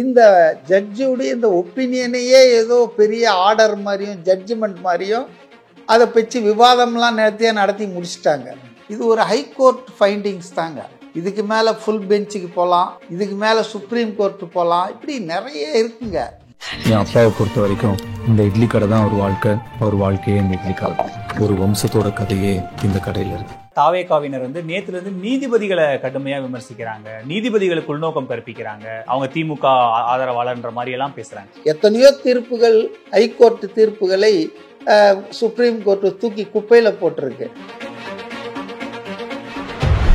இந்த ஜட்ஜுடைய இந்த ஒப்பீனியனையே ஏதோ பெரிய ஆர்டர் மாதிரியும் ஜட்ஜ்மெண்ட் மாதிரியும் அதை பற்றி விவாதம்லாம் நடத்தி முடிச்சிட்டாங்க. இது ஒரு ஹைகோர்ட் ஃபைண்டிங்ஸ் தாங்க. இதுக்கு மேலே ஃபுல் பெஞ்சுக்கு போகலாம், இதுக்கு மேலே சுப்ரீம் கோர்ட்டு போகலாம், இப்படி நிறைய இருக்குங்க. என் அப்பாவை பொறுத்த வரைக்கும் இந்த இட்லி கடை தான் ஒரு வாழ்க்கை, ஒரு வாழ்க்கையே இந்த இட்லி கடை. ஒரு வம்சத்தோட கதையே இந்த கடையில் இருக்கு. தாவேகாவினர் நேற்றுலேருந்து நீதிபதிகளை கடுமையாக விமர்சிக்கிறாங்க, நீதிபதிகளுக்கு உள்நோக்கம் கற்பிக்கிறாங்க, அவங்க திமுக ஆதரவாளர்ன்ற மாதிரி எல்லாம் பேசுறாங்க. எத்தனையோ தீர்ப்புகள், ஹைகோர்ட் தீர்ப்புகளை சுப்ரீம் கோர்ட்டு தூக்கி குப்பையில் போட்டிருக்கு.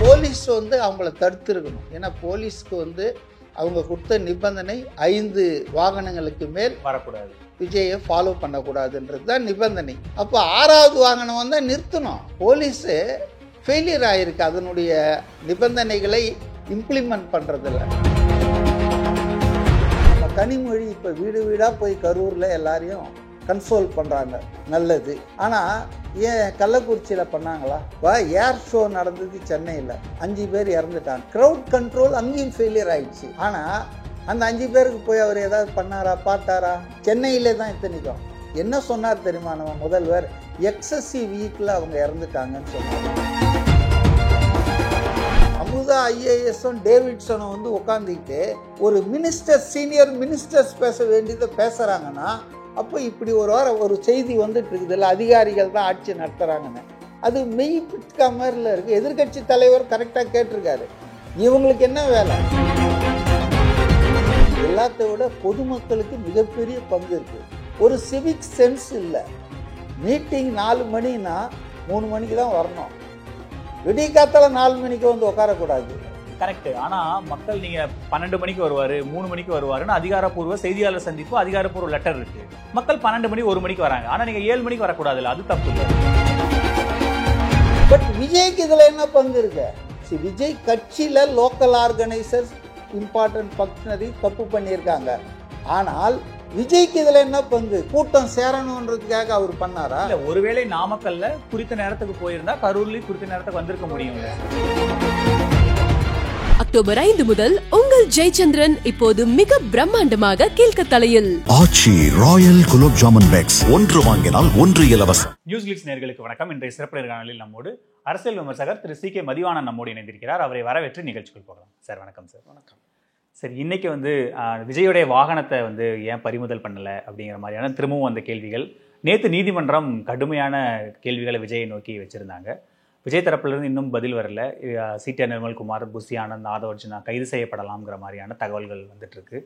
போலீஸ் அவங்கள தடுத்துருக்கணும். ஏன்னா போலீஸ்க்கு அவங்க கொடுத்த நிபந்தனை 5 வாகனங்களுக்கு மேல் வரக்கூடாது, விஜயை ஃபாலோ பண்ணக்கூடாதுன்றது தான் நிபந்தனை. அப்போ 6வது வாகனம் வந்தால் நிறுத்தணும். போலீஸு ஃபெயிலியர் ஆகிருக்கு அதனுடைய நிபந்தனைகளை இம்ப்ளிமெண்ட் பண்ணுறதில்ல. கனிமொழி இப்போ வீடு வீடாக போய் கரூரில் எல்லாரையும் கன்சோல் பண்ணுறாங்க, நல்லது. ஆனால் ஏன் கள்ளக்குறிச்சியில் பண்ணாங்களா? ஏர் ஷோ நடந்தது சென்னையில், 5 பேர் இறந்துட்டாங்க. க்ரௌட் கண்ட்ரோல் அங்கேயும் ஃபெயிலியர் ஆயிடுச்சு. ஆனால் அந்த 5 பேருக்கு போய் அவர் ஏதாவது பண்ணாரா, பார்த்தாரா? சென்னையிலே தான் இத்தனைக்கும் என்ன சொன்னார் தெரியுமா நம்ம முதல்வர்? எக்ஸசிவ் வீக்கில் அவங்க இறந்துட்டாங்கன்னு சொன்னாங்க. அமுதா ஐஏஎஸும் டேவிட்சனும் உட்காந்துக்கிட்டு ஒரு மினிஸ்டர், சீனியர் மினிஸ்டர்ஸ் பேச வேண்டியதை பேசுகிறாங்கன்னா, அப்போ இப்படி ஒரு செய்தி வந்துட்டு இருக்குது, இல்லை அதிகாரிகள் தான் ஆட்சி நடத்துகிறாங்கன்னு. அது மெய் பிட்கா மாதிரில இருக்குது. எதிர்கட்சி தலைவர் கரெக்டாக கேட்டிருக்காரு, இவங்களுக்கு என்ன வேலை? எல்லாத்த விட பொதுமக்களுக்கு மிகப்பெரிய பங்கு இருக்குது. ஒரு சிவிக் சென்ஸ் இல்லை. மீட்டிங் 4 மணினா 3 மணிக்கு தான் வரணும். விடிய காத்தால 4 மணிக்கு உட்காரக்கூடாது. கரெக்ட். ஆனால் மக்கள் நீங்கள் 12 மணிக்கு வருவார், 3 மணிக்கு வருவாருன்னு அதிகாரப்பூர்வ செய்தியாளர் சந்திப்பு, அதிகாரப்பூர்வ லெட்டர் இருக்கு. மக்கள் 12 மணி 1 மணிக்கு வராங்க. ஆனால் நீங்கள் 7 மணிக்கு வரக்கூடாதுல்ல, அது தப்பு இல்லை. பட் விஜய்க்கு இதில் என்ன பங்கு இருக்கு? விஜய் கட்சியில் லோக்கல் ஆர்கனைசர்ஸ், இம்பார்ட்டன்ட் ஃபங்க்ஷனரி தப்பு பண்ணியிருக்காங்க. ஆனால் விஜய்க்கு இதில் என்ன பங்கு? கூட்டம் சேரணுன்றதுக்காக அவர் பண்ணாரா? இல்லை, ஒருவேளை நாமக்கல்ல குறித்த நேரத்துக்கு போயிருந்தா கரூர்லேயும் குறித்த நேரத்துக்கு வந்திருக்க முடியும். அக்டோபர் 5 முதல் உங்கள் ஜெயச்சந்திரன் இப்போது மிக பிரம்மாண்டமாக கீழ்கத்தலையில். ஆச்சி ராயல் குலோப் ஜாமுன் பேக்ஸ், 1 வாங்கினால் 1 இலவசம். நியூஸ் கிளிட்ஸ் நேயர்களுக்கு வணக்கம். இன்றைய சிறப்பு நேர்காணலில் நம்மோடு அரசியல் விமர்சகர் திரு சி கே மதிவாணன் நம்மோடு இணைந்திருக்கிறார். அவரை வரவேற்று நிகழ்ச்சிக்குள் போகலாம். சார் வணக்கம். சார் வணக்கம். சரி, இன்னைக்கு விஜயோடைய வாகனத்தை ஏன் பறிமுதல் பண்ணலை அப்படிங்கிற மாதிரியான திரும்பவும் அந்த கேள்விகள். நேற்று நீதிமன்றம் கடுமையான கேள்விகளை விஜயை நோக்கி வச்சுருந்தாங்க. விஜய் தரப்பிலிருந்து இன்னும் பதில் வரல. சிடிஆர் நிர்மல்குமார், புசி ஆனந்த், ஆதவர்ஜுனா கைது செய்யப்படலாம்ங்கிற மாதிரியான தகவல்கள் வந்துட்டுருக்கு.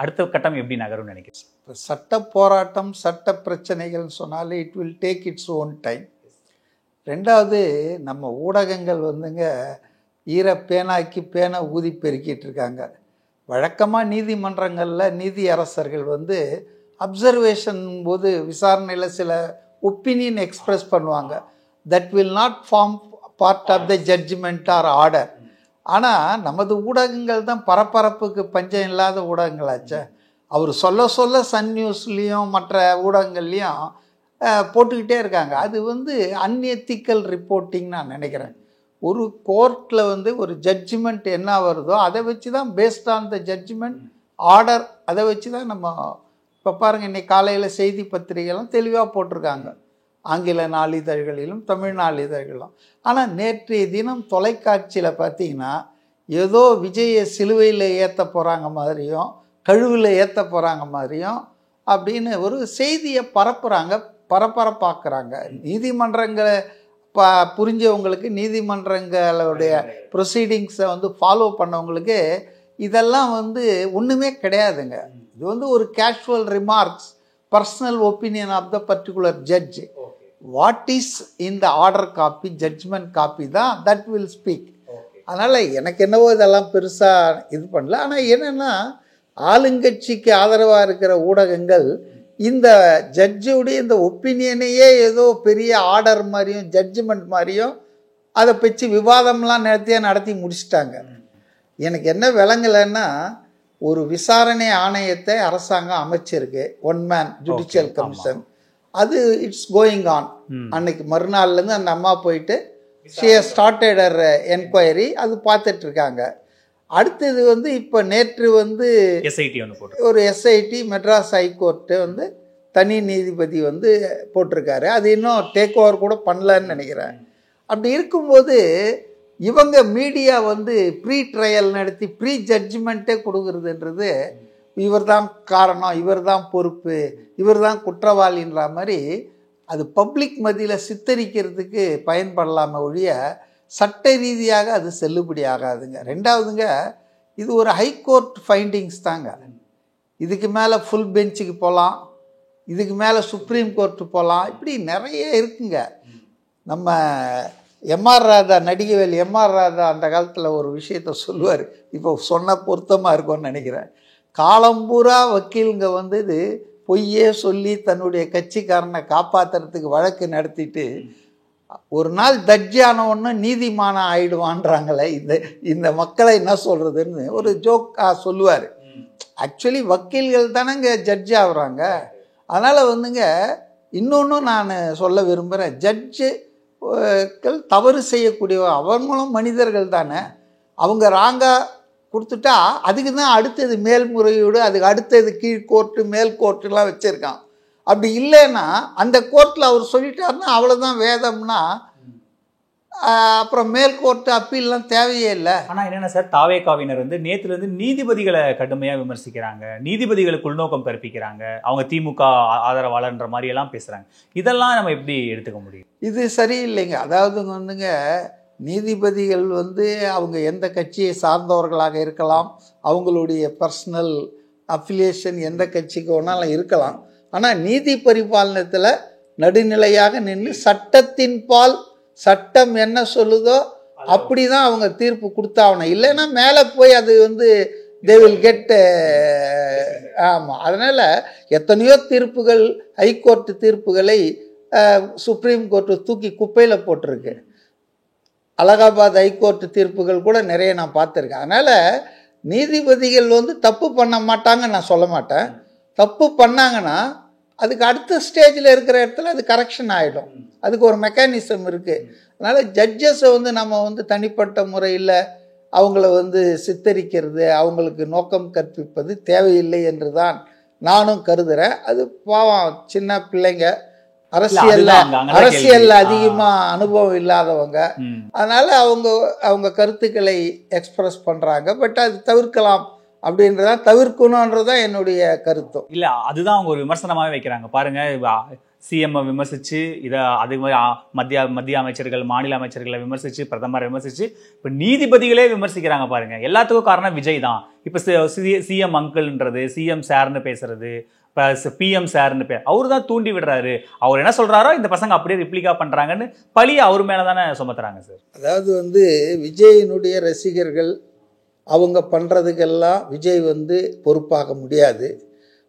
அடுத்த கட்டம் எப்படி நகரும்னு நினைக்கிறேன்? சட்ட போராட்டம், சட்ட பிரச்சனைகள்னு சொன்னாலே it will take its own time. 2வது, நம்ம ஊடகங்கள் ஈர பேனாக்கி பேனை ஊதி பெருக்கிட்டு இருக்காங்க. வழக்கமாக நீதிமன்றங்களில் நீதி அரசர்கள் அப்சர்வேஷன் போது விசாரணையில் சில ஒப்பீனியன் எக்ஸ்பிரஸ் பண்ணுவாங்க. That will not form part of the judgement or order. ஆனால் நமது ஊடகங்கள் தான் பரபரப்புக்கு பஞ்சம் இல்லாத ஊடகங்களாச்சே. அவர் சொல்ல சன் நியூஸ்லேயும் மற்ற ஊடகங்கள்லேயும் போட்டுக்கிட்டே இருக்காங்க. அது அன்எத்திக்கல் ரிப்போர்ட்டிங் நான் நினைக்கிறேன். ஒரு கோர்ட்டில் ஒரு ஜட்ஜ்மெண்ட் என்ன வருதோ அதை வச்சு தான், based on the judgement order, அதை வச்சு தான் நம்ம இப்போ பாருங்கள், இன்றைக்கி காலையில் செய்தி பத்திரிகைலாம் தெளிவாக போட்டிருக்காங்க, ஆங்கில நாளிதழ்களிலும் தமிழ் நாளிதழ்களிலும். ஆனால் நேற்றைய தினம் தொலைக்காட்சியில் பார்த்தீங்கன்னா ஏதோ விஜயை சிலுவையில் ஏற்ற போகிறாங்க மாதிரியும், கழுவில் ஏற்ற போகிறாங்க மாதிரியும் அப்படின்னு ஒரு செய்தியை பரப்பரப்பாக்குறாங்க. நீதிமன்றங்களை புரிஞ்சவங்களுக்கு, நீதிமன்றங்களுடைய ப்ரொசீடிங்ஸை ஃபாலோ பண்ணவங்களுக்கு இதெல்லாம் ஒன்றுமே கிடையாதுங்க. இது ஒரு casual remarks, personal opinion of the particular judge. What is in the order copy, judgement copy தான் தட் வில் ஸ்பீக். அதனால் எனக்கு என்னவோ இதெல்லாம் பெருசாக இது பண்ணல. ஆனால் என்னென்னா, ஆளுங்கட்சிக்கு ஆதரவாக இருக்கிற ஊடகங்கள் இந்த ஜட்ஜுடைய இந்த ஒப்பீனியனையே ஏதோ பெரிய ஆர்டர் மாதிரியும் ஜட்ஜ்மெண்ட் மாதிரியும் அதை பற்றி விவாதம்லாம் நடத்தி முடிச்சிட்டாங்க. எனக்கு என்ன விளங்கலைன்னா, ஒரு விசாரணை ஆணையத்தை அரசாங்கம் அமைச்சிருக்கு, 1 man ஜுடிஷியல் கமிஷன். அது இட்ஸ் கோயிங் ஆன். அன்னைக்கு மறுநாள்லேருந்து அந்த அம்மா போயிட்டு she has started her enquiry, அது பார்த்துட்ருக்காங்க. அடுத்தது வந்து இப்போ நேற்று வந்து எஸ்ஐடி ஒன்று போட்டு ஒரு எஸ்ஐடி மெட்ராஸ் ஹைகோர்ட்டு வந்து தனி நீதிபதி வந்து போட்டிருக்காரு. அது இன்னும் டேக் ஓவர் கூட பண்ணலன்னு நினைக்கிறேன். அப்படி இருக்கும்போது இவங்க மீடியா வந்து ப்ரீ ட்ரையல் நடத்தி ப்ரீ ஜட்ஜ்மெண்ட்டே கொடுக்குறதுன்றது இவர் தான் காரணம், இவர் தான் பொறுப்பு, இவர் தான் குற்றவாளின்ற மாதிரி அது பப்ளிக் மத்தியில் சித்தரிக்கிறதுக்கு பயன்படலாம ஒழிய சட்ட ரீதியாக அது செல்லுபடி ஆகாதுங்க. ரெண்டாவதுங்க, இது ஒரு ஹைகோர்ட் ஃபைண்டிங்ஸ் தாங்க. இதுக்கு மேலே ஃபுல் பெஞ்சுக்கு போகலாம், இதுக்கு மேலே சுப்ரீம் கோர்ட்டு போகலாம், இப்படி நிறைய இருக்குங்க. நம்ம எம்ஆர் ராதா, நடிகவேல் எம்ஆர் ராதா அந்த காலத்தில் ஒரு விஷயத்த சொல்லுவார், இப்போ சொன்ன பொருத்தமாக இருக்கும்னு நினைக்கிறேன். காலம்பூரா வக்கீலுங்க வந்து இது பொய்யே சொல்லி தன்னுடைய கட்சிக்காரனை காப்பாற்றுறதுக்கு வழக்கு நடத்திட்டு ஒரு நாள் தட்ஜானவொன்னு நீதிமானம் ஆயிடுவான்றாங்களே, இந்த மக்களை என்ன சொல்கிறதுன்னு ஒரு ஜோக்காக சொல்லுவார். ஆக்சுவலி வக்கீல்கள் தானேங்க ஜட்ஜ் ஆகுறாங்க. அதனால் வந்துங்க இன்னொன்று நான் சொல்ல விரும்புகிறேன், ஜட்ஜுகள் தவறு செய்யக்கூடிய அவங்களும் மனிதர்கள் தானே. அவங்க ராங்காக கொடுத்துட்டா அதுக்கு தான் அடுத்தது மேல்முறையீடு, அதுக்கு அடுத்தது கீழ் கோர்ட்டு மேல் கோர்ட்டுலாம் வச்சுருக்கான். அப்படி இல்லைன்னா அந்த கோர்ட்டில் அவர் சொல்லிட்டாருன்னா அவ்வளோதான் வேதம்னா அப்புறம் மேல் கோர்ட்டு அப்பீல்லாம் தேவையே இல்லை. ஆனால் என்னென்ன சார், தாவேகாவினர் வந்து நேற்றுலேருந்து நீதிபதிகளை கடுமையாக விமர்சிக்கிறாங்க, நீதிபதிகளுக்கு உள்நோக்கம் கற்பிக்கிறாங்க, அவங்க திமுக ஆதரவாளர்ன்ற மாதிரி எல்லாம் பேசுகிறாங்க. இதெல்லாம் நம்ம எப்படி எடுத்துக்க முடியும்? இது சரியில்லைங்க. அதாவது வந்துங்க, நீதிபதிகள் வந்து அவங்க எந்த கட்சியை சார்ந்தவர்களாக இருக்கலாம், அவங்களுடைய பர்சனல் அஃபிலியேஷன் எந்த கட்சிக்கு வேணாலும் இருக்கலாம். ஆனால் நீதி பரிபாலனத்தில் நடுநிலையாக நின்று சட்டத்தின் பால் சட்டம் என்ன சொல்லுதோ அப்படி தான் அவங்க தீர்ப்பு கொடுத்தாகணும். இல்லைன்னா மேலே போய் அது வந்து தே வில் கெட். ஆமாம், அதனால் எத்தனையோ தீர்ப்புகள், ஹைகோர்ட்டு தீர்ப்புகளை சுப்ரீம் கோர்ட்டு தூக்கி குப்பையில் போட்டிருக்கு. அலகாபாத் ஹைகோர்ட்டு தீர்ப்புகள் கூட நிறைய நான் பார்த்துருக்கேன். அதனால் நீதிபதிகள் வந்து தப்பு பண்ண மாட்டாங்கன்னு நான் சொல்ல மாட்டேன். தப்பு பண்ணாங்கன்னா அதுக்கு அடுத்த ஸ்டேஜில் இருக்கிற இடத்துல அது கரெக்ஷன் ஆகிடும். அதுக்கு ஒரு மெக்கானிசம் இருக்குது. அதனால் ஜட்ஜஸை வந்து நம்ம வந்து தனிப்பட்ட முறையில் அவங்கள வந்து சித்தரிக்கிறது, அவங்களுக்கு நோக்கம் கற்பிப்பது தேவையில்லை என்று தான் நானும் கருதுகிறேன். அது பாவம் சின்ன பிள்ளைங்க, அரசியல்ல அதிகமா அனுபவம் இல்லாதவங்க, அதனால அவங்க கருத்துக்களை எக்ஸ்பிரஸ் பண்றாங்க. பட் அது தவிர்க்கலாம் அப்படின்றதா, தவிர்க்கணும்ன்றதான் என்னுடைய கருத்தும். இல்ல, அதுதான் அவங்க ஒரு விமர்சனமாவே வைக்கிறாங்க. பாருங்க, சிஎம் விமர்சிச்சு, இதை அது மாதிரி மத்திய அமைச்சர்கள், மாநில அமைச்சர்களை விமர்சிச்சு, பிரதமரை விமர்சிச்சு, இப்போ நீதிபதிகளே விமர்சிக்கிறாங்க. பாருங்க, எல்லாத்துக்கும் காரணம் விஜய் தான். இப்போ சிஎம் அங்கிள்ன்றது, சிஎம் சார்னு பேசுறது, பிஎம் சார்னு அவரு தான் தூண்டி விடுறாரு. அவர் என்ன சொல்றாரோ இந்த பசங்க அப்படியே ரிப்ளிகா பண்றாங்கன்னு பழி அவர் மேல தானே சுமத்துறாங்க சார். அதாவது வந்து விஜயினுடைய ரசிகர்கள் அவங்க பண்றதுக்கெல்லாம் விஜய் வந்து பொறுப்பாக முடியாது.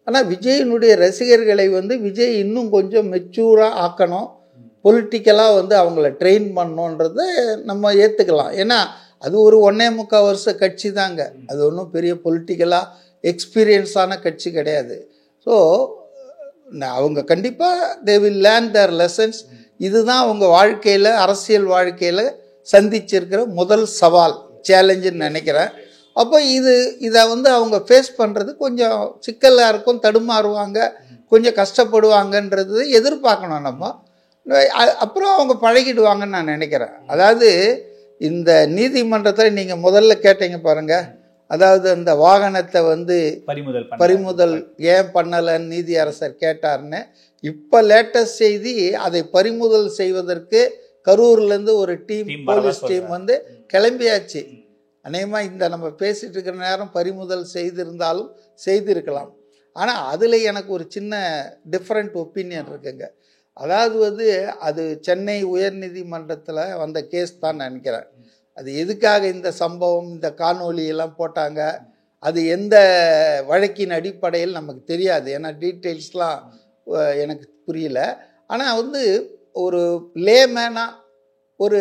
ஆனால் விஜயினுடைய ரசிகர்களை வந்து விஜய் இன்னும் கொஞ்சம் மெச்சூராக ஆக்கணும், பொலிட்டிக்கலாக வந்து அவங்கள ட்ரெயின் பண்ணணுன்றதை நம்ம ஏற்றுக்கலாம். ஏன்னா அது ஒரு 1.25 வருஷ கட்சி தாங்க, அது ஒன்றும் பெரிய பொலிட்டிக்கலாக எக்ஸ்பீரியன்ஸான கட்சி கிடையாது. ஸோ அவங்க கண்டிப்பாக they will learn their lessons. இதுதான் அவங்க வாழ்க்கையில், அரசியல் வாழ்க்கையில் சந்திச்சிருக்கிற முதல் சவால், சேலஞ்சுன்னு நினைக்கிறேன். அப்போ இதை வந்து அவங்க ஃபேஸ் பண்ணுறது கொஞ்சம் சிக்கலாக இருக்கும், தடுமாறுவாங்க, கொஞ்சம் கஷ்டப்படுவாங்கன்றது எதிர்பார்க்கணும் நம்ம. அப்புறம் அவங்க பழகிடுவாங்கன்னு நான் நினைக்கிறேன். அதாவது இந்த நீதிமன்றத்தில் நீங்கள் முதல்ல கேட்டீங்க பாருங்கள், அதாவது அந்த வாகனத்தை வந்து பறிமுதல் ஏன் பண்ணலைன்னு நீதி அரசர் கேட்டார்னு. இப்போ லேட்டஸ்ட் செய்தி, அதை பறிமுதல் செய்வதற்கு கரூர்லேருந்து ஒரு டீம், போலீஸ் டீம் வந்து கிளம்பியாச்சு. அநேகமாக இந்த நம்ம பேசிகிட்டு இருக்கிற நேரம் பறிமுதல் செய்திருந்தாலும் செய்திருக்கலாம். ஆனால் அதில் எனக்கு ஒரு சின்ன டிஃப்ரெண்ட் ஒப்பீனியன் இருக்குங்க. அதாவது வந்து அது சென்னை உயர்நீதிமன்றத்தில் வந்த கேஸ் தான் நினைக்கிறேன். அது எதுக்காக இந்த சம்பவம், இந்த காணொலியெல்லாம் போட்டாங்க, அது எந்த வழக்கின் அடிப்படையில் நமக்கு தெரியாது. ஏன்னா டீட்டெயில்ஸ்லாம் எனக்கு புரியல. ஆனால் வந்து ஒரு லேமேனாக, ஒரு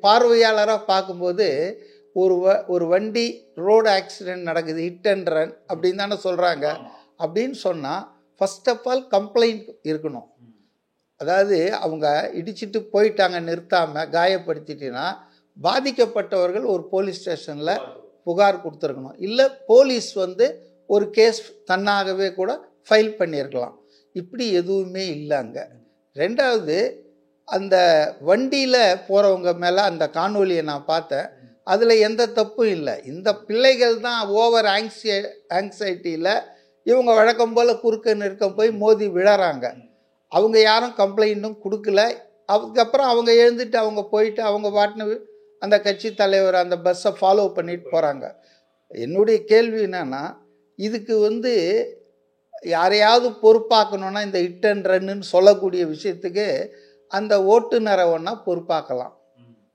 பார்வையாளராக பார்க்கும்போது ஒரு வண்டி ரோடு ஆக்சிடெண்ட் நடக்குது, ஹிட் அண்ட் ரன் அப்படின்னு தானே சொல்கிறாங்க. அப்படின்னு சொன்னால் ஃபர்ஸ்ட் ஆஃப் ஆல் கம்ப்ளைண்ட் இருக்கணும். அதாவது அவங்க இடிச்சிட்டு போயிட்டாங்க, நிறுத்தாமல் காயப்படுத்திட்டுனா பாதிக்கப்பட்டவர்கள் ஒரு போலீஸ் ஸ்டேஷனில் புகார் கொடுத்துருக்கணும், இல்லை போலீஸ் வந்து ஒரு கேஸ் தன்னாகவே கூட ஃபைல் பண்ணியிருக்கலாம். இப்படி எதுவுமே இல்லைங்க. ரெண்டாவது, அந்த வண்டியில் போகிறவங்க மேலே அந்த காணொலியை நான் பார்த்தேன், அதில் எந்த தப்பும் இல்லை. இந்த பிள்ளைகள் தான் ஓவர் ஆங்ஸைட்டியில் இவங்க வழக்கம் போல் குறுக்க நிற்க போய் மோதி விழறாங்க. அவங்க யாரும் கம்ப்ளைண்ட்டும் கொடுக்கல. அதுக்கப்புறம் அவங்க எழுந்துட்டு அவங்க போயிட்டு அவங்க பாட்டுன்னு அந்த கட்சி தலைவர் அந்த பஸ்ஸை ஃபாலோ பண்ணிட்டு போகிறாங்க. என்னுடைய கேள்வி என்னன்னா, இதுக்கு வந்து யாரையாவது பொறுப்பாக்கணும்னா இந்த ஹிட் அண்ட் ரன்னு சொல்லக்கூடிய விஷயத்துக்கு அந்த ஓட்டுநரை ஒன்றா பொறுப்பாக்கலாம்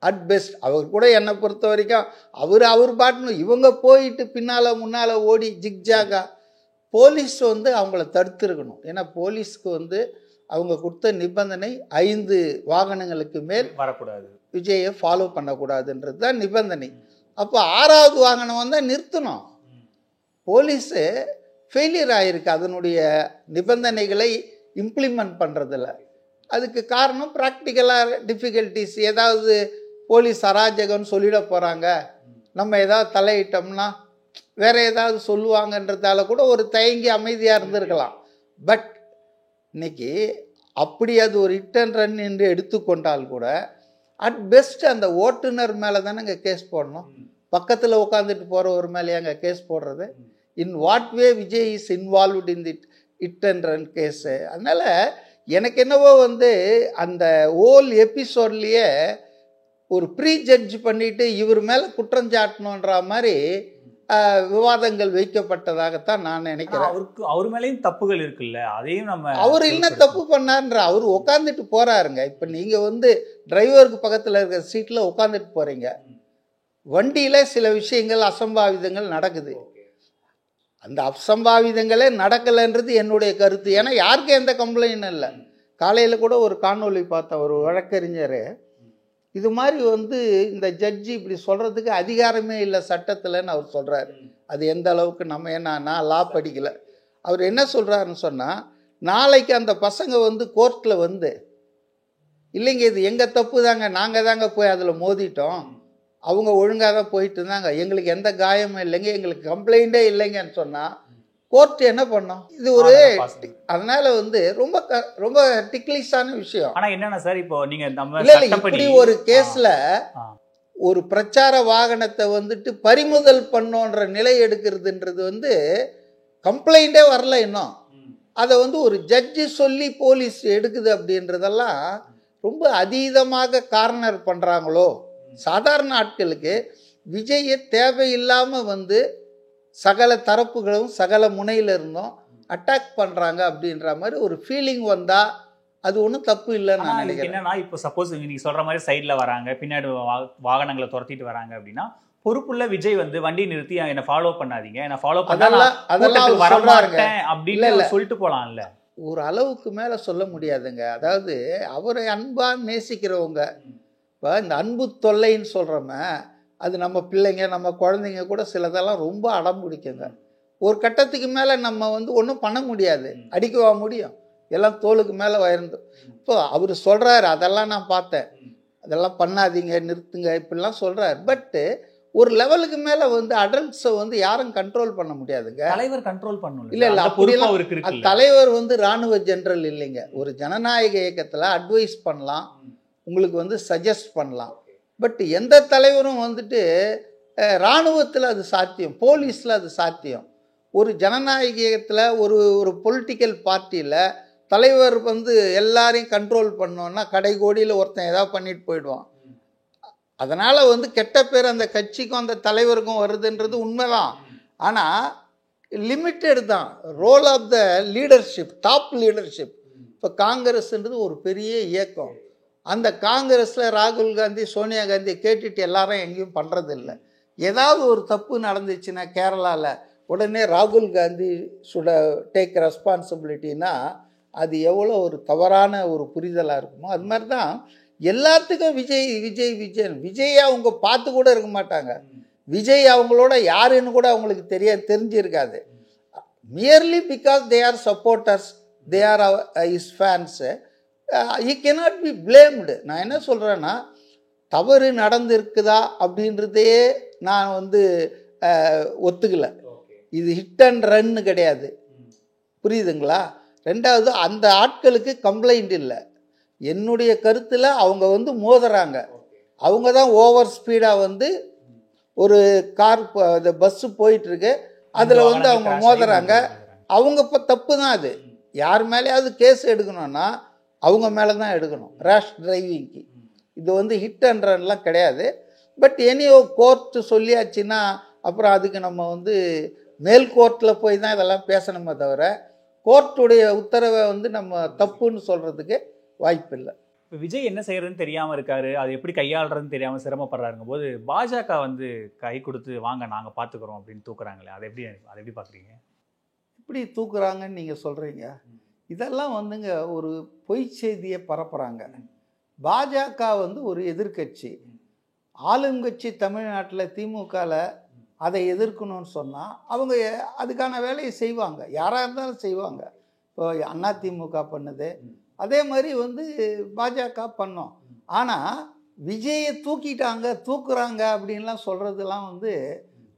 அட் பெஸ்ட். அவர் கூட என்னை பொறுத்த வரைக்கும் அவர் பாட்டுன்னு இவங்க போயிட்டு பின்னால் முன்னால் ஓடி ஜிக்ஜாகா போலீஸ் வந்து அவங்கள தடுத்துருக்கணும். ஏன்னா போலீஸ்க்கு வந்து அவங்க கொடுத்த நிபந்தனை 5 வாகனங்களுக்கு மேல் வரக்கூடாது, விஜயை ஃபாலோ பண்ணக்கூடாதுன்றது தான் நிபந்தனை. அப்போ 6வது வாகனம் வந்தால் நிறுத்தணும். போலீஸு ஃபெயிலியர் ஆகிருக்கு அதனுடைய நிபந்தனைகளை இம்ப்ளிமெண்ட் பண்ணுறதில்ல. அதுக்கு காரணம் ப்ராக்டிக்கலாக டிஃபிகல்ட்டிஸ். ஏதாவது போலீஸ் அராஜகம்னு சொல்லிட போகிறாங்க, நம்ம ஏதாவது தலையிட்டோம்னா வேறு ஏதாவது சொல்லுவாங்கன்றதால கூட ஒரு தயங்கி அமைதியாக இருந்திருக்கலாம். பட் இன்னைக்கு அப்படி அது ஒரு ஹிட் அண்ட் ரன் என்று எடுத்துக்கொண்டால் கூட அட் பெஸ்ட் அந்த ஓட்டுநர் மேலே தானே இங்கே கேஸ் போடணும். பக்கத்தில் உட்காந்துட்டு போகிற ஒரு மேலேயே அங்கே கேஸ் போடுறது. In what way Vijay is involved in the hit and run case. அதனால் எனக்கு என்னவோ வந்து அந்த ஹோல் எபிசோட்லேயே ஒரு ப்ரீ ஜட்ஜ் பண்ணிவிட்டு இவர் மேலே குற்றஞ்சாட்டணுன்ற மாதிரி விவாதங்கள் வைக்கப்பட்டதாகத்தான் நான் நினைக்கிறேன். அவர் மேலேயும் தப்புகள் இருக்குல்ல, அதையும் நம்ம அவர் என்ன தப்பு பண்ணார்ன்ற அவர் உட்காந்துட்டு போறாருங்க. இப்போ நீங்கள் வந்து டிரைவருக்கு பக்கத்தில் இருக்கிற சீட்டில் உட்காந்துட்டு போகிறீங்க, வண்டியில் சில விஷயங்கள் அசம்பாவிதங்கள் நடக்குது. அந்த அசம்பாவிதங்களே நடக்கலைன்றது என்னுடைய கருத்து. ஏன்னா யாருக்கும் எந்த கம்ப்ளைண்ட்டும் இல்லை. காலையில் கூட ஒரு காணொலி பார்த்தேன், ஒரு வழக்கறிஞர் இது மாதிரி வந்து இந்த ஜட்ஜி இப்படி சொல்கிறதுக்கு அதிகாரமே இல்லை சட்டத்தில்னு அவர் சொல்கிறார். அது எந்த அளவுக்கு நம்ம நான் லா படிக்கலை. அவர் என்ன சொல்கிறாருன்னு சொன்னால், நாளைக்கு அந்த பசங்க வந்து கோர்ட்டில் வந்து இல்லைங்க இது எங்கள் தப்பு தாங்க, நாங்கள் தாங்க போய் அதில் மோதிட்டோம், அவங்க ஒழுங்காக தான் போயிட்டு இருந்தாங்க, எங்களுக்கு எந்த காயமும் இல்லைங்க, எங்களுக்கு கம்ப்ளைண்ட்டே இல்லைங்கன்னு சொன்னால் கோர்ட் என்ன பண்ணோம்? இது ஒரு அதனால வந்து ரொம்ப ரொம்ப டிக்லிஷான விஷயம். ஆனா என்னன்னா சார், இப்போ நீங்க நம்ம இப்படி ஒரு கேஸ்ல ஒரு பிரச்சார வாகனத்தை வந்துட்டு பறிமுதல் பண்ணோன்ற நிலை எடுக்கிறதுன்றது வந்து கம்ப்ளைண்டே வரல இன்னும். அதை வந்து ஒரு ஜட்ஜி சொல்லி போலீஸ் எடுக்குது அப்படின்றதெல்லாம் ரொம்ப அதீதமாக கார்னர் பண்ணுறாங்களோ. சாதாரண ஆட்களுக்கு விஜயை தேவையில்லாமல் வந்து சகல தரப்புகளும் சகல முனையில் இருந்தும் அட்டாக் பண்ணுறாங்க அப்படின்ற மாதிரி ஒரு ஃபீலிங் வந்தால் அது ஒன்றும் தப்பு இல்லைன்னு நான் நினைக்கிறேன். என்னன்னா இப்போ சப்போஸ் நீங்கள் சொல்கிற மாதிரி சைடில் வராங்க, பின்னாடி வாகனங்களை துரத்திட்டு வராங்க அப்படின்னா பொறுப்புள்ள விஜய் வந்து வண்டி நிறுத்தி என்னை ஃபாலோ பண்ணாதீங்க, என்னை ஃபாலோ அதெல்லாம் வரமாட்டேன் அப்படின்னு சொல்லிட்டு போகலாம்ல. ஒரு அளவுக்கு மேலே சொல்ல முடியாதுங்க. அதாவது அவரை அன்பாக நேசிக்கிறவங்க, இப்போ இந்த அன்பு தொல்லைன்னு சொல்கிறோமே, அது நம்ம பிள்ளைங்க நம்ம குழந்தைங்க கூட சிலதெல்லாம் ரொம்ப அடம் பிடிக்குங்க. ஒரு கட்டத்துக்கு மேலே நம்ம வந்து ஒன்றும் பண்ண முடியாது, அடிக்கவா முடியும், எல்லாம் தோலுக்கு மேலே வயர்ந்து. இப்போ அவர் சொல்கிறாரு, அதெல்லாம் நான் பார்த்தேன், அதெல்லாம் பண்ணாதீங்க நிறுத்துங்க இப்படிலாம் சொல்கிறார். பட்டு ஒரு லெவலுக்கு மேலே வந்து அடல்ட்ஸை வந்து யாரும் கண்ட்ரோல் பண்ண முடியாதுங்க. தலைவர் கண்ட்ரோல் பண்ணணும். இல்லை அப்படிலாம் தலைவர் வந்து இராணுவ ஜெனரல் இல்லைங்க. ஒரு ஜனநாயக இயக்கத்தில் அட்வைஸ் பண்ணலாம், உங்களுக்கு வந்து சஜஸ்ட் பண்ணலாம். பட் எந்த தலைவரும் வந்துட்டு இராணுவத்தில் அது சாத்தியம், போலீஸில் அது சாத்தியம். ஒரு ஜனநாயகத்தில் ஒரு பொலிட்டிக்கல் பார்ட்டியில் தலைவர் வந்து எல்லாரையும் கண்ட்ரோல் பண்ணோன்னா கடைகோடியில் ஒருத்தன் ஏதாவது பண்ணிட்டு போயிடுவான். அதனால் வந்து கெட்ட பேர் அந்த கட்சிக்கும் அந்த தலைவருக்கும் வருதுன்றது உண்மைதான். ஆனால் லிமிட்டெட் தான் role of the leadership, top leadership. இப்போ காங்கிரஸ்ன்றது ஒரு பெரிய இயக்கம். அந்த காங்கிரஸில் ராகுல் காந்தி சோனியா காந்தி கேட்டுட்டு எல்லாரும் எங்கேயும் பண்ணுறதில்ல. ஏதாவது ஒரு தப்பு நடந்துச்சுன்னா கேரளாவில் உடனே ராகுல் காந்தி சுட டேக் ரெஸ்பான்சிபிலிட்டின்னா அது எவ்வளோ ஒரு தவறான ஒரு புரிதலாக இருக்குமோ அது மாதிரி தான் எல்லாத்துக்கும் விஜய் விஜய் விஜய் விஜய் அவங்க பார்த்து கூட இருக்க மாட்டாங்க. விஜய் அவங்களோட யாருன்னு கூட அவங்களுக்கு தெரிஞ்சிருக்காது. Merely because they are supporters, they are is fans. he cannot be blamed. நான் என்ன சொல்கிறேன்னா, தவறு நடந்திருக்குதா அப்படின்றதே நான் வந்து ஒத்துக்கலை. இது ஹிட் அண்ட் ரன்னு கிடையாது, புரியுதுங்களா? ரெண்டாவது, அந்த ஆட்களுக்கு கம்ப்ளைண்ட் இல்லை. என்னுடைய கருத்தில் அவங்க வந்து மோதுறாங்க. அவங்க தான் ஓவர் ஸ்பீடாக வந்து ஒரு கார் பஸ்ஸு போயிட்டுருக்கு, அதில் வந்து அவங்க மோதுறாங்க. அவங்க இப்போ தப்பு தான். அது யார் மேலேயாவது கேஸ் எடுக்கணும்னா அவங்க மேலே தான் எடுக்கணும், ரேஷ் டிரைவிங்க்கு. இது வந்து ஹிட் அண்ட் ரன்லாம் கிடையாது. பட் எனியோ கோர்ட்டு சொல்லியாச்சுன்னா அப்புறம் அதுக்கு நம்ம வந்து மேல் கோர்ட்டில் போய் தான் இதெல்லாம் பேசணுமே தவிர கோர்ட்டுடைய உத்தரவை வந்து நம்ம தப்புன்னு சொல்கிறதுக்கு வாய்ப்பு இல்லை. இப்போ விஜய் என்ன செய்யறதுன்னு தெரியாமல் இருக்காரு, அது எப்படி கையாளுறதுன்னு தெரியாமல் சிரமப்படுறாருங்க போது பாஜக வந்து கை கொடுத்து வாங்க நாங்கள் பார்த்துக்குறோம் அப்படின்னு தூக்குறாங்களே, அதை எப்படி பார்க்குறீங்க? இப்படி தூக்குறாங்கன்னு நீங்கள் சொல்கிறீங்க. இதெல்லாம் வந்துங்க ஒரு பொய் செய்தியை பரப்புகிறாங்க. பாஜக வந்து ஒரு எதிர்க்கட்சி, ஆளுங்கட்சி தமிழ்நாட்டில் திமுகவில் அதை எதிர்க்கணும்னு சொன்னால் அவங்க அதுக்கான வேலையை செய்வாங்க, யாராக இருந்தாலும் செய்வாங்க. இப்போ அதிமுக பண்ணுது, அதே மாதிரி வந்து பாஜக பண்ணோம். ஆனால் விஜயை தூக்குறாங்க அப்படின்லாம் சொல்கிறதுலாம் வந்து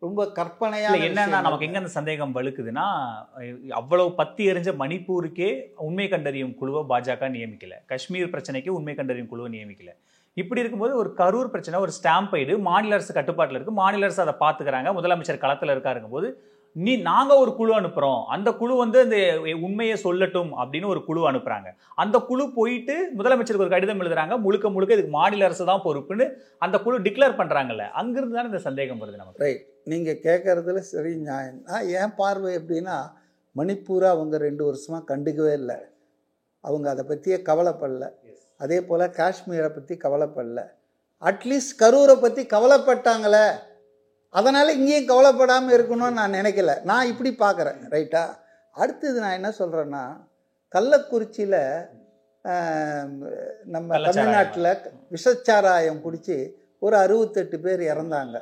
ரொம்ப கற்பனையாக. என்னன்னா நமக்கு எங்க அந்த சந்தேகம் வலுக்குதுன்னா, அவ்வளவு பத்தி எரிஞ்ச மணிப்பூருக்கே உண்மை கண்டறியும் குழுவை பாஜக நியமிக்கல, காஷ்மீர் பிரச்சனைக்கு உண்மை கண்டறியும் குழுவை நியமிக்கல. இப்படி இருக்கும்போது ஒரு கரூர் பிரச்சனை, ஒரு ஸ்டாம்பைடு மாநில அரசு கட்டுப்பாட்டில் இருக்கு, மாநில அரசு அதை பார்த்துக்கிறாங்க, முதலமைச்சர் களத்தில் இருக்காருங்கும் போது நாங்க ஒரு குழு அனுப்புறோம், அந்த குழு வந்து அந்த உண்மையை சொல்லட்டும் அப்படின்னு ஒரு குழு அனுப்புறாங்க. அந்த குழு போயிட்டு முதலமைச்சருக்கு ஒரு கடிதம் எழுதுறாங்க, முழுக்க முழுக்க இதுக்கு மாநில அரசு தான் பொறுப்புன்னு அந்த குழு டிக்ளேர் பண்றாங்கல்ல, அங்கிருந்து தானே இந்த சந்தேகம் வருது நமக்கு. ரைட், நீங்கள் கேட்குறதுல சரி நியாயம். என் பார்வை எப்படின்னா, மணிப்பூரை அவங்க 2 வருஷமாக கண்டுக்கவே இல்லை, அவங்க அதை பற்றியே கவலைப்படல. அதே போல் காஷ்மீரை பற்றி கவலைப்படல. அட்லீஸ்ட் கரூரை பற்றி கவலைப்பட்டாங்களே, அதனால் இங்கேயும் கவலைப்படாமல் இருக்கணும்னு நான் நினைக்கல. நான் இப்படி பார்க்குறேன். ரைட்டா? அடுத்தது நான் என்ன சொல்கிறேன்னா, கள்ளக்குறிச்சியில் நம்ம தமிழ்நாட்டில் விஷச்சாராயம் குடித்து ஒரு 68 பேர் இறந்தாங்க.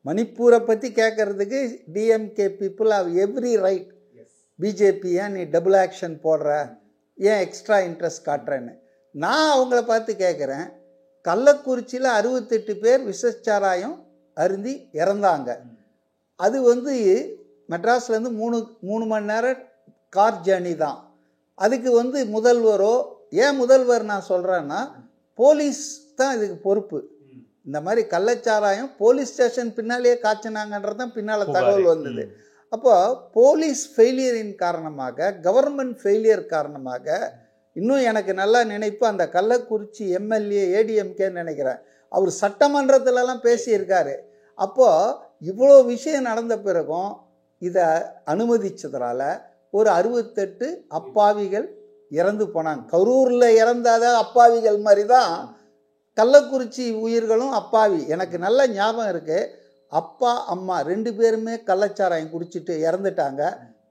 மணிப்பூரை பற்றி கேட்குறதுக்கு DMK people have every right. BJP ஏன் நீ டபுள் ஆக்ஷன் போடுற, ஏன் எக்ஸ்ட்ரா இன்ட்ரெஸ்ட் காட்டுறேன்னு நான் அவங்கள பார்த்து கேட்குறேன். கள்ளக்குறிச்சியில் 68 பேர் விஷச்சாராயம் அருந்தி இறந்தாங்க. அது வந்து மெட்ராஸ்லேருந்து 3 மணி நேரம் கார் ஜேர்னி தான். அதுக்கு வந்து முதல்வரோ, ஏன் முதல்வர் நான் சொல்கிறேன்னா, போலீஸ் தான் இதுக்கு பொறுப்பு. இந்த மாதிரி கள்ளச்சாராயம் போலீஸ் ஸ்டேஷன் பின்னாலேயே காய்ச்சினாங்கன்றது தான் பின்னால் தகவல் வந்தது. அப்போ போலீஸ் ஃபெயிலியரின் காரணமாக, கவர்மெண்ட் ஃபெயிலியர் காரணமாக, இன்னும் எனக்கு நல்லா நினைப்பு, அந்த கள்ளக்குறிச்சி எம்எல்ஏ ஏடிஎம்கேன்னு நினைக்கிறேன், அவர் சட்டமன்றத்திலலாம் பேசியிருக்காரு. அப்போது இவ்வளோ விஷயம் நடந்த பிறகும் இதை அனுமதிச்சதுனால ஒரு 68 அப்பாவிகள் இறந்து போனாங்க. கரூரில் இறந்தாத அப்பாவிகள் மாதிரி தான் கள்ளக்குறிச்சி உயிர்களும் அப்பாவி. எனக்கு நல்ல ஞாபகம் இருக்குது, அப்பா அம்மா 2 பேருமே கள்ளச்சாராயம் குடிச்சிட்டு இறந்துட்டாங்க.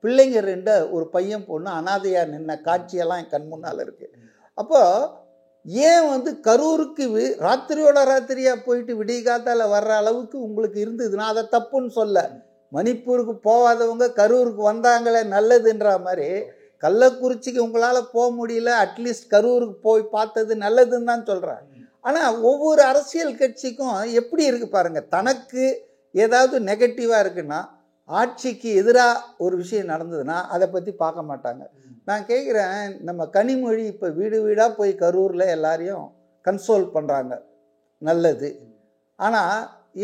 பிள்ளைங்க 2, ஒரு பையன் பொண்ணு அனாதையாக நின்ன காட்சியெல்லாம் என் கண் முன்னால் இருக்குது. அப்போது ஏன் வந்து கரூருக்கு ராத்திரியோட ராத்திரியாக போயிட்டு விடிய காத்தால் வர்ற அளவுக்கு உங்களுக்கு இருந்ததுன்னா அதை தப்புன்னு சொல்ல. மணிப்பூருக்கு போகாதவங்க கரூருக்கு வந்தாங்களே நல்லதுன்ற மாதிரி, கள்ளக்குறிச்சிக்கு உங்களால் போக முடியல, அட்லீஸ்ட் கரூருக்கு போய் பார்த்தது நல்லதுன்னு தான் சொல்கிறேன். ஆனால் ஒவ்வொரு அரசியல் கட்சிக்கும் எப்படி இருக்குது பாருங்கள், தனக்கு ஏதாவது நெகட்டிவாக இருக்குன்னா, ஆட்சிக்கு எதிராக ஒரு விஷயம் நடந்ததுன்னா அதை பற்றி பார்க்க மாட்டாங்க. நான் கேட்குறேன், நம்ம கனிமொழி இப்போ வீடு வீடாக போய் கரூரில் எல்லாரையும் கன்சோல் பண்ணுறாங்க, நல்லது. ஆனால்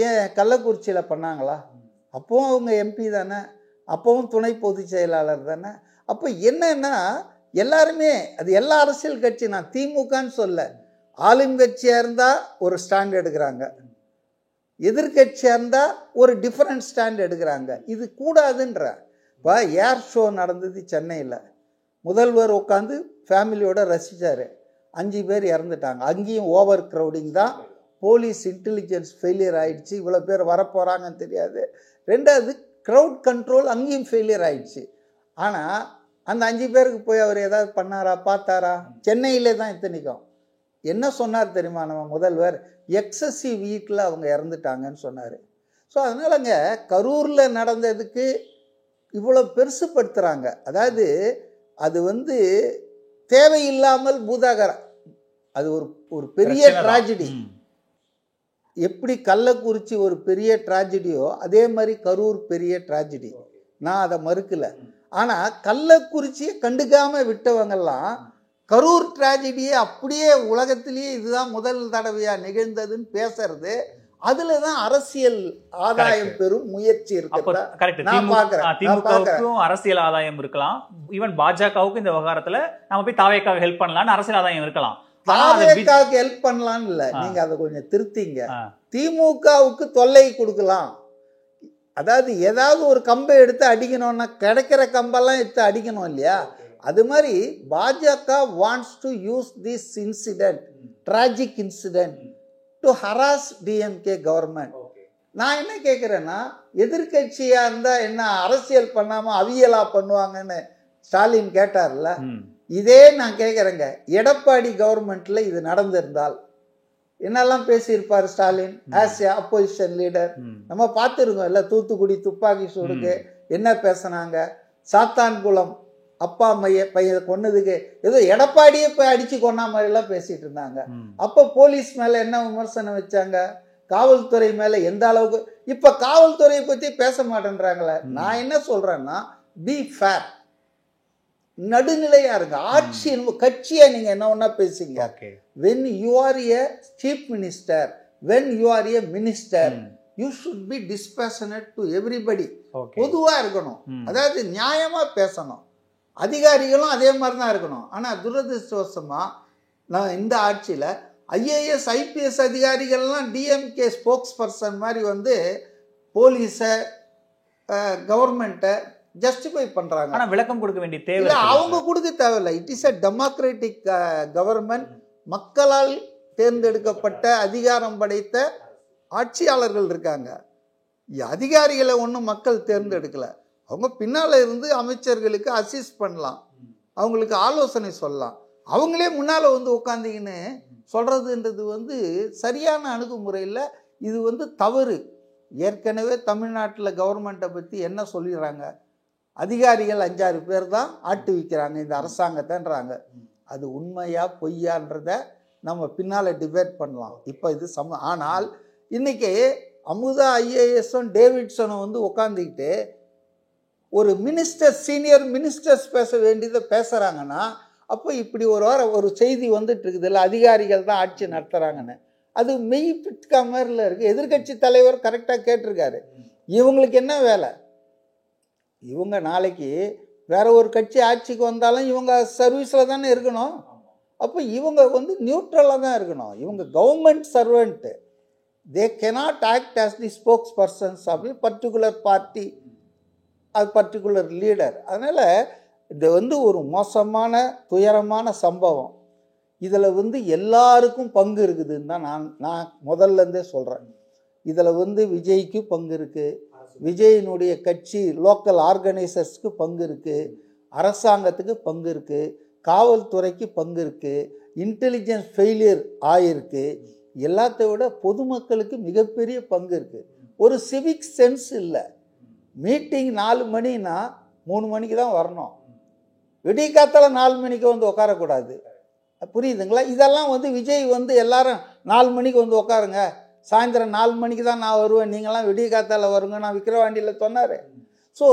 ஏன் கள்ளக்குறிச்சியில் பண்ணாங்களா? அப்போவும் அவங்க எம்பி தானே, அப்போவும் துணை பொதுச் செயலாளர் தானே. அப்போ என்னன்னா எல்லாருமே, அது எல்லா அரசியல் கட்சி, நான் திமுகன்னு சொல்ல, ஆளுங்கட்சியாக இருந்தால் ஒரு ஸ்டாண்ட் எடுக்கிறாங்க, எதிர்கட்சியாக இருந்தால் ஒரு டிஃப்ரெண்ட் ஸ்டாண்ட் எடுக்கிறாங்க. இது கூடாதுன்ற. இப்போ ஏர் ஷோ நடந்தது சென்னையில், முதல்வர் உட்காந்து ஃபேமிலியோட ரசித்தார், 5 பேர் இறந்துட்டாங்க. அங்கேயும் ஓவர் க்ரௌடிங் தான், போலீஸ் இன்டெலிஜென்ஸ் ஃபெயிலியர் ஆகிடுச்சு, இவ்வளோ பேர் வரப்போகிறாங்கன்னு தெரியாது. 2வது க்ரௌட் கண்ட்ரோல் அங்கேயும் ஃபெயிலியர் ஆகிடுச்சு. ஆனால் அந்த 5 பேருக்கு போய் அவர் ஏதாவது பண்ணாரா, பார்த்தாரா? சென்னையிலே தான் இத்தனைக்கும் என்ன சொன்னார் தெரியுமா நம்ம முதல்வர்? எக்ஸசிவ் வீட்டில் அவங்க இறந்துட்டாங்கன்னு சொன்னார். ஸோ அதனாலங்க கரூரில் நடந்ததுக்கு இவ்வளோ பெருசுப்படுத்துகிறாங்க. அதாவது அது வந்து தேவையில்லாமல் பூதாகரம், அது ஒரு பெரிய ட்ராஜடி. எப்படி கள்ளக்குறிச்சி ஒரு பெரிய ட்ராஜடியோ அதே மாதிரி கரூர் பெரிய ட்ராஜடி, நான் அதை மறுக்கல. ஆனால் கள்ளக்குறிச்சியை கண்டுக்காமல் விட்டவங்கெல்லாம் கரூர் ட்ராஜடியை அப்படியே உலகத்திலேயே இதுதான் முதல் தடவையாக நிகழ்ந்ததுன்னு பேசுறது, அதுல தான் அரசியல் ஆதாயம் பெறும் முயற்சி இருக்கு. திமுகவுக்கும் அரசியல் ஆதாயம் இருக்கலாம், ஈவன் பாஜகவுக்கும் இந்த விவகாரத்துல நம்ம போய் தாவேக்காவுக்கு ஹெல்ப் பண்ணலாம்னு அரசியல் ஆதாயம் இருக்கலாம். தாவேக்காவுக்கு ஹெல்ப் பண்ணலாம்னு இல்ல, நீங்க அதை கொஞ்சம் திருத்திங்க. திமுகவுக்கு தொல்லை கொடுக்கலாம். அதாவது ஏதாவது ஒரு கம்பை எடுத்து அடிக்கணும்னா கிடைக்கிற கம்பெல்லாம் எடுத்து அடிக்கணும் இல்லையா? அது மாதிரி பாஜக wants to use this incident, tragic incident to harass DMK government. நான் என்ன கேட்குறேன்னா, எதிர்கட்சியாக இருந்தால் என்ன அரசியல் பண்ணாமல் அவியலா பண்ணுவாங்கன்னு ஸ்டாலின் கேட்டார்ல, இதே நான் கேட்குறேங்க, எடப்பாடி கவர்மெண்ட்டில் இது நடந்திருந்தால் என்னெல்லாம் பேசியிருப்பார் Stalin as a opposition leader? நம்ம பார்த்துருக்கோம் இல்லை, தூத்துக்குடி துப்பாக்கி சூடுக்கு என்ன பேசினாங்க, சாத்தான்குளம் அப்பா பையன் கொன்னதுக்கு ஏதோ எடப்பாடியே போய் அடிச்சு கொண்டா மாதிரிலாம் பேசிட்டு இருந்தாங்க. அப்போ போலீஸ் மேல என்ன விமர்சனம் வச்சாங்க, காவல்துறை மேல எந்த அளவுக்கு. இப்ப காவல்துறையை பத்தி பேச மாட்டேன்றாங்களே. நான் என்ன சொல்றேன்னா, பி ஃபேர், நடுநிலையா இருங்க. ஆட்சி கட்சியை நீங்க என்ன ஒன்னா பேசுங்க. when you are a chief minister, when you are a minister, you should be dispassionate to everybody. பொதுவா இருக்கணும், அதாவது நியாயமா பேசணும். அதிகாரிகளும் அதே மாதிரி தான் இருக்கணும். ஆனால் துரதிருஷ்டவசமாக நான் இந்த ஆட்சியில் ஐஏஎஸ் ஐபிஎஸ் அதிகாரிகள்லாம் டிஎம்கே ஸ்போக்ஸ் பர்சன் மாதிரி வந்து போலீஸை கவர்மெண்ட்டை ஜஸ்டிஃபை பண்ணுறாங்க. ஆனால் விளக்கம் கொடுக்க வேண்டிய தேவை அவங்க கொடுக்க தேவையில்லை. It is a democratic government. மக்களால் தேர்ந்தெடுக்கப்பட்ட அதிகாரம் படைத்த ஆட்சியாளர்கள் இருக்காங்க. அதிகாரிகளை ஒன்றும் மக்கள் தேர்ந்தெடுக்கலை. அவங்க பின்னால் இருந்து அமைச்சர்களுக்கு அசிஸ்ட் பண்ணலாம், அவங்களுக்கு ஆலோசனை சொல்லலாம். அவங்களே முன்னால் வந்து உட்காந்திங்கன்னு சொல்கிறதுன்றது வந்து சரியான அணுகுமுறையில் இது வந்து தவறு. ஏற்கனவே தமிழ்நாட்டில் கவர்மெண்ட்டை பற்றி என்ன சொல்லிடுறாங்க, அதிகாரிகள் 5-6 பேர் தான் ஆட்டு வைக்கிறாங்க இந்த அரசாங்கத்தைன்றாங்க. அது உண்மையா பொய்யான்றத நம்ம பின்னால் டிபேட் பண்ணலாம். இப்போ இது ஆனால் இன்றைக்கி அமுதா ஐஏஎஸும் டேவிட்சனும் வந்து உட்காந்துக்கிட்டு ஒரு மினிஸ்டர், சீனியர் மினிஸ்டர்ஸ் பேச வேண்டியதை பேசுகிறாங்கன்னா, அப்போ இப்படி ஒரு செய்தி வந்துட்டு இருக்குது இல்லை, அதிகாரிகள் தான் ஆட்சி நடத்துகிறாங்கன்னு. அது மெய் பிட்கா மாதிரில இருக்குது. எதிர்கட்சி தலைவர் கரெக்டாக கேட்டிருக்காரு. இவங்களுக்கு என்ன வேலை? இவங்க நாளைக்கு வேற ஒரு கட்சி ஆட்சிக்கு வந்தாலும் இவங்க சர்வீஸில் தானே இருக்கணும். அப்போ இவங்க வந்து நியூட்ரலாக தான் இருக்கணும். இவங்க government servant. They cannot act as the spokes persons of the particular party, அது பர்டிகுலர் லீடர். அதனால் இது வந்து ஒரு மோசமான துயரமான சம்பவம். இதில் வந்து எல்லாருக்கும் பங்கு இருக்குதுன்னு தான் நான் முதல்லேருந்தே சொல்கிறேன். இதில் வந்து விஜய்க்கு பங்கு இருக்குது, விஜயினுடைய கட்சி லோக்கல் ஆர்கனைசர்ஸ்க்கு பங்கு இருக்குது, அரசாங்கத்துக்கு பங்கு இருக்குது, காவல்துறைக்கு பங்கு இருக்குது, இன்டெலிஜென்ஸ் ஃபெயிலியர் ஆகிருக்கு. எல்லாத்தை விட பொதுமக்களுக்கு மிகப்பெரிய பங்கு இருக்குது. ஒரு சிவிக் சென்ஸ் இல்லை. மீட்டிங் 4 மணினா 3 மணிக்கு தான் வரணும். விடிய காத்தால 4 மணிக்கு வந்து உட்காரக்கூடாது. புரியுதுங்களா? இதெல்லாம் வந்து விஜய் வந்து எல்லாரும் 4 மணிக்கு வந்து உட்காருங்க, சாயந்தரம் 4 மணிக்கு தான் நான் வருவேன், நீங்களாம் விடிய காத்தால வருங்க, நான் விக்கிரவாண்டியில் சொன்னார். ஸோ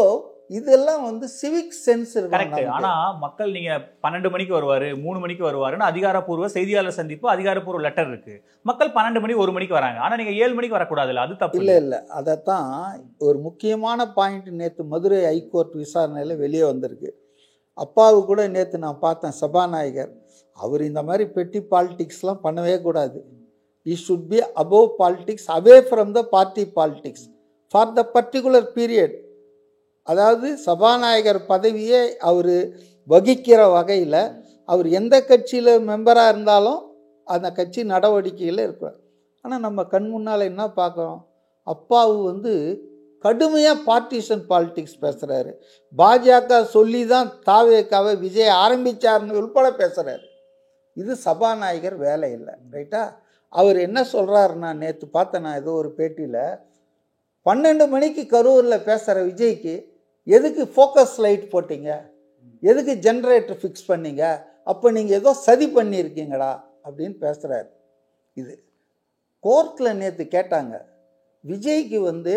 இதெல்லாம் வந்து சிவிக் சென்ஸ் இருக்கு. ஆனால் மக்கள் நீங்கள் 12 மணிக்கு வருவார், 3 மணிக்கு வருவாருன்னு அதிகாரப்பூர்வ செய்தியாளர் சந்திப்பு, அதிகாரப்பூர்வ லெட்டர் இருக்குது. மக்கள் 12 மணி 1 மணிக்கு வராங்க. ஆனால் நீங்கள் 7 மணிக்கு வரக்கூடாதுல்ல, அது தப்பு இல்லை. இல்லை, அதைத்தான் ஒரு முக்கியமான பாயிண்ட் நேற்று மதுரை ஹைகோர்ட் விசாரணையில் வெளியே வந்திருக்கு. அப்பாவு கூட நேற்று நான் பார்த்தேன், சபாநாயகர், அவர் இந்த மாதிரி பெட்டி பாலிடிக்ஸ்லாம் பண்ணவே கூடாது. he should be above politics, away from the party politics for the particular period. அதாவது சபாநாயகர் பதவியை அவர் வகிக்கிற வகையில் அவர் எந்த கட்சியில் மெம்பராக இருந்தாலும் அந்த கட்சி நடவடிக்கையில் இருப்பார். ஆனால் நம்ம கண் முன்னால் என்ன பார்க்குறோம், அப்பாவு வந்து கடுமையாக பார்ட்டிஷன் பாலிடிக்ஸ் பேசுகிறாரு. பாஜக சொல்லி தான் தாவேக்காவை விஜய் ஆரம்பித்தார்னு உள்பட பேசுகிறாரு. இது சபாநாயகர் வேலை இல்லை, ரைட்டா? அவர் என்ன சொல்கிறாருன்னா, நேற்று பார்த்தேன் நான் ஏதோ ஒரு பேட்டியில், 12 மணிக்கு கரூரில் பேசுகிற விஜய்க்கு எதுக்கு ஃபோக்கஸ் லைட் போட்டிங்க, எதுக்கு ஜென்ரேட்டர் ஃபிக்ஸ் பண்ணீங்க, அப்போ நீங்கள் ஏதோ சதி பண்ணியிருக்கீங்களா அப்படின்னு பேசுகிறாரு. இது கோர்ட்டில் நேற்று கேட்டாங்க, விஜய்க்கு வந்து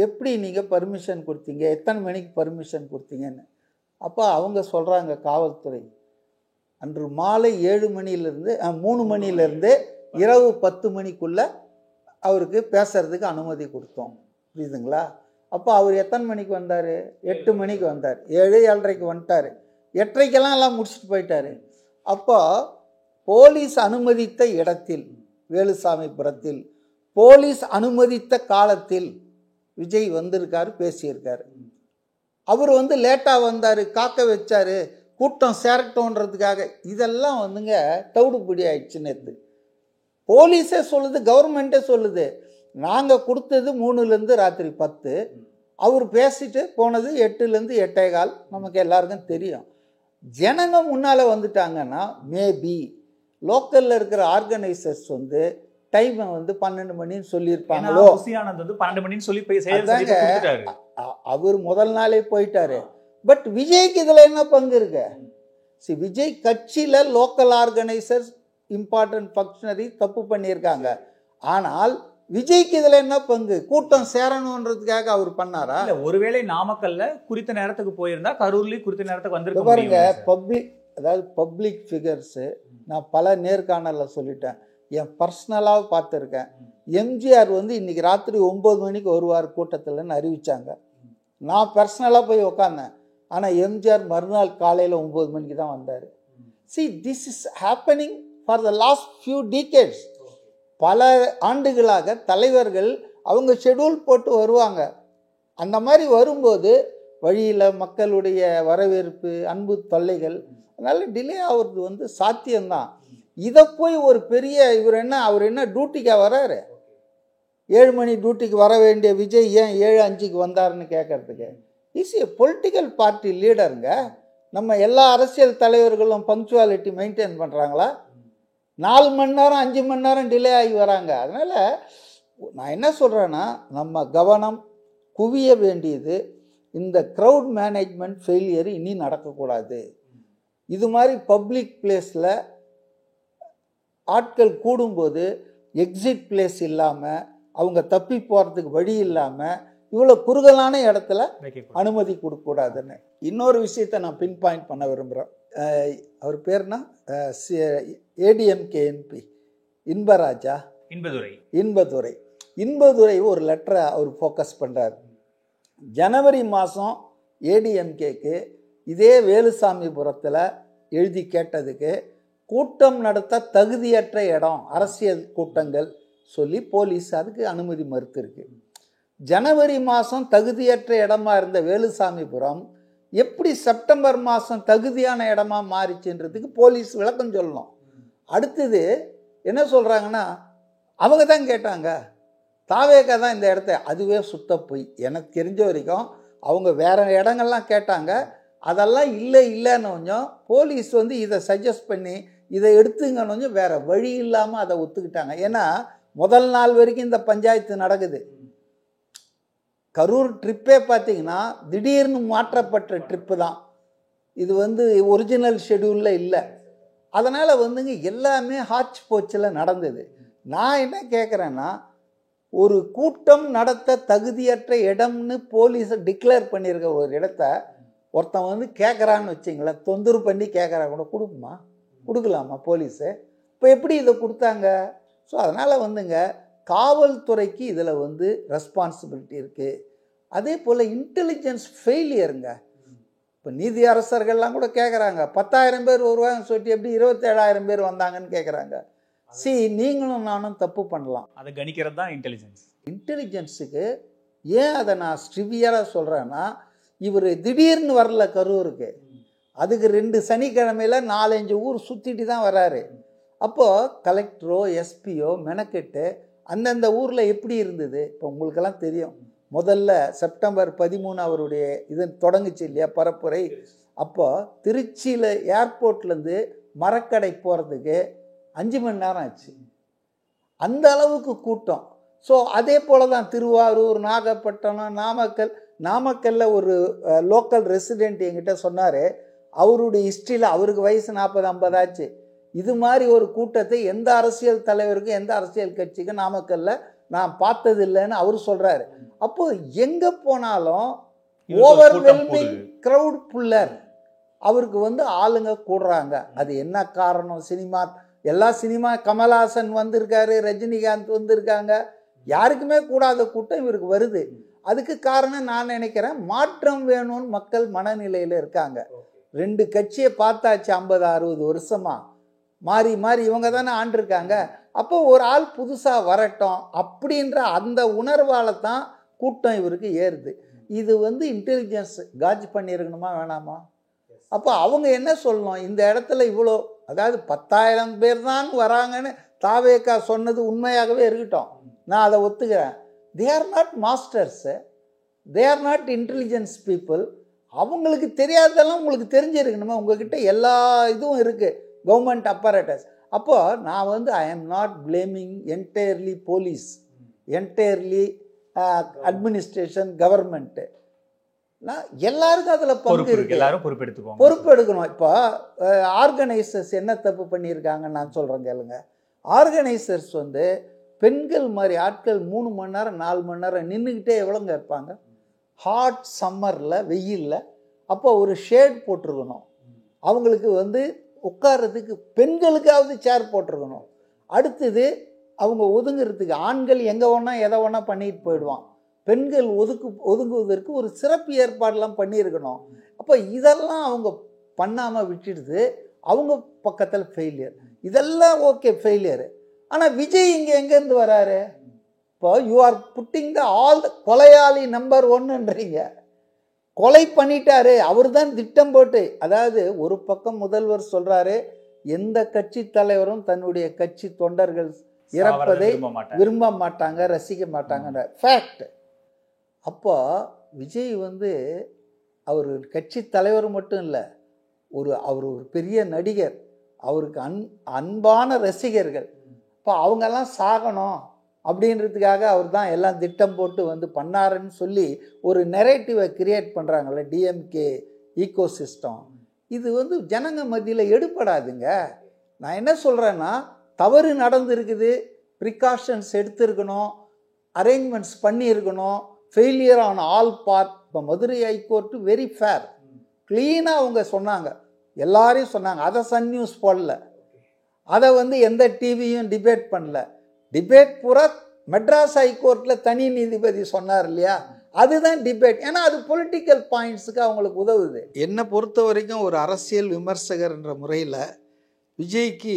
எப்படி நீங்கள் பர்மிஷன் கொடுத்தீங்க, எத்தனை மணிக்கு பர்மிஷன் கொடுத்தீங்கன்னு. அப்போ அவங்க சொல்கிறாங்க, காவல்துறை அன்று மாலை 7 மணிலேருந்து 3 மணிலேருந்து இரவு 10 மணிக்குள்ளே அவருக்கு பேசுறதுக்கு அனுமதி கொடுத்தோம். புரியுதுங்களா? அப்போ அவர் எத்தனை மணிக்கு வந்தார்? 8 மணிக்கு வந்தார். 7:30க்கு வந்துட்டார். 8:30க்கெல்லாம் எல்லாம் முடிச்சுட்டு போயிட்டார். அப்போ போலீஸ் அனுமதித்த இடத்தில், வேலுசாமிபுரத்தில் போலீஸ் அனுமதித்த காலத்தில் விஜய் வந்திருக்காரு, பேசியிருக்காரு. அவர் வந்து லேட்டாக வந்தார், காக்க வச்சார், கூட்டம் சேரட்டோன்றதுக்காக. இதெல்லாம் வந்துங்க தவிடுபடி ஆயிடுச்சு நேற்று. போலீஸே சொல்லுது, கவர்மெண்ட்டே சொல்லுது, நாங்கள் கொடுத்தது 3லேருந்து ராத்திரி 10, அவர் பேசிட்டு போனது 8லேருந்து 8:15. நமக்கு எல்லாருக்கும் தெரியும். ஜனங்க முன்னால் வந்துட்டாங்கன்னா மேபி லோக்கலில் இருக்கிற ஆர்கனைசர்ஸ் வந்து டைமை வந்து 12 மணின்னு சொல்லியிருப்பாங்களோ. வந்து 12 மணின்னு சொல்லி அவர் முதல் நாளே போயிட்டாரு. பட் விஜய்க்கு இதில் என்ன பங்கு இருக்கு? விஜய் கட்சியில் லோக்கல் ஆர்கனைசர்ஸ் இம்பார்ட்டன்ட் ஃபங்க்ஷனரி தப்பு பண்ணியிருக்காங்க. ஆனால் விஜய்க்கு இதில் என்ன பங்கு? கூட்டம் சேரணுன்றதுக்காக அவர் பண்ணாரா? ஒருவேளை நாமக்கல்ல குறித்த நேரத்துக்கு போயிருந்தா கரூர்லேயும் குறித்த நேரத்துக்கு வந்து பாருங்க, பப்ளிக், அதாவது பப்ளிக் ஃபிகர்ஸு, நான் பல நேர்காணலில் சொல்லிட்டேன், என் பர்சனலாக பார்த்துருக்கேன். எம்ஜிஆர் வந்து இன்னைக்கு ராத்திரி 9 மணிக்கு வருவார் கூட்டத்தில்னு அறிவித்தாங்க. நான் பர்சனலாக போய் உக்காந்தேன். ஆனால் எம்ஜிஆர் மறுநாள் காலையில் 9 மணிக்கு தான் வந்தார். This is happening for the last few decades. பல ஆண்டுகளாக தலைவர்கள் அவங்க ஷெடியூல் போட்டு வருவாங்க. அந்த மாதிரி வரும்போது வழியில் மக்களுடைய வரவேற்பு, அன்பு தொல்லைகள், அதனால் டிலே ஆகிறது வந்து சாத்தியம்தான். இதை போய் ஒரு பெரிய அவர் என்ன டியூட்டிக்காக வர்றாரு? 7 மணி டியூட்டிக்கு வர வேண்டிய விஜய் ஏன் 7:05க்கு வந்தாருன்னு கேட்கறதுக்கு. இஸ் ஏ பொலிட்டிக்கல் பார்ட்டி லீடருங்க. நம்ம எல்லா அரசியல் தலைவர்களும் பங்க்சுவாலிட்டி மெயின்டைன் பண்ணுறாங்களா? 4 மணி நேரம் 5 மணி நேரம் டிலே ஆகி வராங்க. அதனால் நான் என்ன சொல்கிறேன்னா, நம்ம கவனம் குவிய வேண்டியது இந்த க்ரௌட் மேனேஜ்மெண்ட் ஃபெயிலியர் இனி நடக்கக்கூடாது. இது மாதிரி பப்ளிக் பிளேஸில் ஆட்கள் கூடும்போது எக்ஸிட் பிளேஸ் இல்லாமல், அவங்க தப்பி போகிறதுக்கு வழி இல்லாமல், இவ்வளோ குறுகலான இடத்துல அனுமதி கொடுக்கக்கூடாதுன்னு இன்னொரு விஷயத்தை நான் பின் பாயிண்ட் பண்ண விரும்புகிறேன். அவர் பேர்னா ஏடிஎம்கே எம்பி இன்பதுரை ஒரு லெட்டரை அவர் ஃபோக்கஸ் பண்ணுறார். ஜனவரி மாதம் ஏடிஎம்கேக்கு இதே வேலுசாமிபுரத்தில் எழுதி கேட்டதுக்கு கூட்டம் நடத்த தகுதியற்ற இடம், அரசியல் கூட்டங்கள் சொல்லி போலீஸ் அதுக்கு அனுமதி மறுத்திருக்கு. ஜனவரி மாதம் தகுதியற்ற இடமா இருந்த வேலுசாமிபுரம் எப்படி செப்டம்பர் மாதம் தகுதியான இடமா மாறிச்சுன்றதுக்கு போலீஸ் விளக்கம் சொல்லணும். அடுத்தது என்ன சொல்கிறாங்கன்னா, அவங்க தான் கேட்டாங்க, தாவேக்கா தான் இந்த இடத்த, அதுவே சுத்த போய். எனக்கு தெரிஞ்ச வரைக்கும் அவங்க வேற இடங்கள்லாம் கேட்டாங்க, அதெல்லாம் இல்லைன்னு கொஞ்சம் போலீஸ் வந்து இதை சஜஸ்ட் பண்ணி இதை எடுத்துங்கன்னு கொஞ்சம் வேற வழி இல்லாமல் அதை ஒத்துக்கிட்டாங்க. ஏன்னா முதல் நாள் வரைக்கும் இந்த பஞ்சாயத்து நடக்குது. கரூர் ட்ரிப்பே பார்த்தீங்கன்னா திடீர்னு மாற்றப்பட்ட ட்ரிப்பு தான். இது வந்து ஒரிஜினல் ஷெடியூலில் இல்லை. அதனால் வந்துங்க எல்லாமே ஹாட்ச் போச்சில் நடந்தது. நான் என்ன கேட்குறேன்னா, ஒரு கூட்டம் நடத்த தகுதியற்ற இடம்னு போலீஸை டிக்ளேர் பண்ணியிருக்க ஒரு இடத்த ஒருத்தன் வந்து கேட்குறான்னு வச்சிங்களேன், தொந்தரவு பண்ணி கேட்குறா கூட கொடுக்கலாமா போலீஸு? இப்போ எப்படி இதை கொடுத்தாங்க? ஸோ அதனால் வந்துங்க காவல்துறைக்கு இதில் வந்து ரெஸ்பான்சிபிலிட்டி இருக்குது. அதே போல் இன்டெலிஜென்ஸ் ஃபெயிலியருங்க. இப்போ நீதி அரசர்கள்லாம் கூட கேட்குறாங்க, 10,000 பேர் வருவாங்கன்னு சொல்லிட்டு எப்படி 27,000 பேர் வந்தாங்கன்னு கேட்குறாங்க. நீங்களும் நானும் தப்பு பண்ணலாம். அதை கணிக்கிறது தான் இன்டெலிஜென்ஸுக்கு. ஏன் அதை நான் ஸ்ட்ரிவியராக சொல்கிறேன்னா, இவர் திடீர்னு வரல கரூருக்கு, அதுக்கு 2 சனிக்கிழமையில் 4-5 ஊர் சுற்றிட்டு தான் வராரு. அப்போது கலெக்டரோ எஸ்பியோ மெனக்கெட்டு அந்தந்த ஊரில் எப்படி இருந்தது இப்போ உங்களுக்கெல்லாம் தெரியும். முதல்ல செப்டம்பர் 13 அவருடைய இது தொடங்குச்சு இல்லையா பரப்புரை. அப்போ திருச்சியில் ஏர்போர்ட்லேருந்து மரக்கடை போகிறதுக்கு 5 மணி நேரம் ஆச்சு. அந்த அளவுக்கு கூட்டம். ஸோ அதே போல் தான் திருவாரூர், நாகப்பட்டினம், நாமக்கல்லில் ஒரு லோக்கல் ரெசிடெண்ட் என்கிட்ட சொன்னார், அவருடைய ஹிஸ்ட்ரியில் அவருக்கு வயசு 40-50 ஆச்சு. இது மாதிரி ஒரு கூட்டத்தை எந்த அரசியல் தலைவருக்கும் எந்த அரசியல் கட்சிக்கும் நாமக்கல்ல நான் பார்த்தது இல்லைன்னு அவர் சொல்றாரு. அப்போ எங்க போனாலும் ஓவர்வெல்மிங் க்ரௌட் புல்லர், அவருக்கு வந்து ஆளுங்க கூடுறாங்க. அது என்ன காரணம்? சினிமா, எல்லா சினிமா, கமல்ஹாசன் வந்திருக்காரு, ரஜினிகாந்த் வந்திருக்காங்க, யாருக்குமே கூடாத கூட்டம் இவருக்கு வருது. அதுக்கு காரணம் நான் நினைக்கிறேன் மாற்றம் வேணும்னு மக்கள் மனநிலையில் இருக்காங்க. 2 கட்சியை பார்த்தாச்சு 50-60 வருஷமா மாறி மாறி இவங்க தானே ஆண்டிருக்காங்க. அப்போ ஒரு ஆள் புதுசாக வரட்டும் அப்படின்ற அந்த உணர்வால் தான் கூட்டம் இவருக்கு ஏறுது. இது வந்து இன்டெலிஜென்ஸ் காஜ் பண்ணியிருக்கணுமா வேணாமா? அப்போ அவங்க என்ன சொல்லணும், இந்த இடத்துல இவ்வளோ, அதாவது 10,000 பேர் தான் வராங்கன்னு தாவேக்கா சொன்னது உண்மையாகவே இருக்கட்டும், நான் அதை ஒத்துக்கிறேன். They are not masters, they are not intelligence people. அவங்களுக்கு தெரியாததெல்லாம் உங்களுக்கு தெரிஞ்சிருக்கணுமா? உங்ககிட்ட எல்லா இதுவும் இருக்குது, கவர்மெண்ட் அப்பரேட்டஸ். அப்போ நான் வந்து I am not blaming entirely police, entirely administration, government. எல்லாருக்கும் அதில் பங்கு இருக்கு, எல்லாரும் பொறுப்பு எடுக்கணும். இப்போ ஆர்கனைசர்ஸ் என்ன தப்பு பண்ணியிருக்காங்கன்னு நான் சொல்கிறேன் கேளுங்க. ஆர்கனைசர்ஸ் வந்து பெண்கள் மாதிரி ஆட்கள் 3 மணி நேரம் 4 மணி நேரம் நின்றுக்கிட்டே எவ்வளோங்க இருப்பாங்க ஹாட் சம்மரில், வெயிலில். அப்போ ஒரு ஷேட் போட்டிருக்கணும், அவங்களுக்கு வந்து உட்கார்றதுக்கு பெண்களுக்காவது சேர் போட்டிருக்கணும். அடுத்தது அவங்க ஒதுங்கிறதுக்கு, ஆண்கள் எங்கே வேணால் எதை வேணால் பண்ணிட்டு போயிடுவான், பெண்கள் ஒதுங்குவதற்கு ஒரு சிறப்பு ஏற்பாடெல்லாம் பண்ணியிருக்கணும். அப்போ இதெல்லாம் அவங்க பண்ணாமல் விட்டுடுது, அவங்க பக்கத்தில் ஃபெயிலியர். இதெல்லாம் ஓகே ஃபெயிலியரு. ஆனால் விஜய் இங்கே எங்கேருந்து வராரு? இப்போ you are putting the all the கொலையாளி நம்பர் 1ன்றீங்க. கொலை பண்ணிட்டாரு அவர் தான் திட்டம் போட்டு. அதாவது ஒரு பக்கம் முதல்வர் சொல்கிறாரு எந்த கட்சி தலைவரும் தன்னுடைய கட்சி தொண்டர்கள் இறப்பதை விரும்ப மாட்டாங்க, ரசிக்க மாட்டாங்கன்ற ஃபேக்ட். அப்போ விஜய் வந்து அவர் கட்சி தலைவர் மட்டும் இல்லை, அவர் ஒரு பெரிய நடிகர், அவருக்கு அன்பான ரசிகர்கள். இப்போ அவங்கெல்லாம் சாகணும் அப்படின்றதுக்காக அவர் தான் எல்லாம் திட்டம் போட்டு வந்து பண்ணாருன்னு சொல்லி ஒரு நெரேட்டிவை கிரியேட் பண்ணுறாங்கல்ல டிஎம்கே ஈகோசிஸ்டம். இது வந்து ஜனங்க மத்தியில் எடுபடாதுங்க. நான் என்ன சொல்கிறேன்னா, தவறு நடந்திருக்குது, ப்ரிகாஷன்ஸ் எடுத்திருக்கணும், அரேஞ்ச்மெண்ட்ஸ் பண்ணியிருக்கணும், ஃபெயிலியர் ஆன் ஆல் பார்ட். இப்போ மதுரை ஹைகோர்ட்டு வெரி ஃபேர், க்ளீனாக அவங்க சொன்னாங்க, எல்லாரையும் சொன்னாங்க. அதை சன் நியூஸ் போடல, அதை வந்து எந்த டிவியும் டிபேட் பண்ணல. டிபேட் பூரா மெட்ராஸ் ஹைகோர்ட்டில் தனி நீதிபதி சொன்னார் இல்லையா, அதுதான் டிபேட். ஏன்னா அது பொலிட்டிக்கல் பாயிண்ட்ஸுக்கு அவங்களுக்கு உதவுது. என்னை பொறுத்த வரைக்கும் ஒரு அரசியல் விமர்சகர் என்ற முறையில் விஜய்க்கு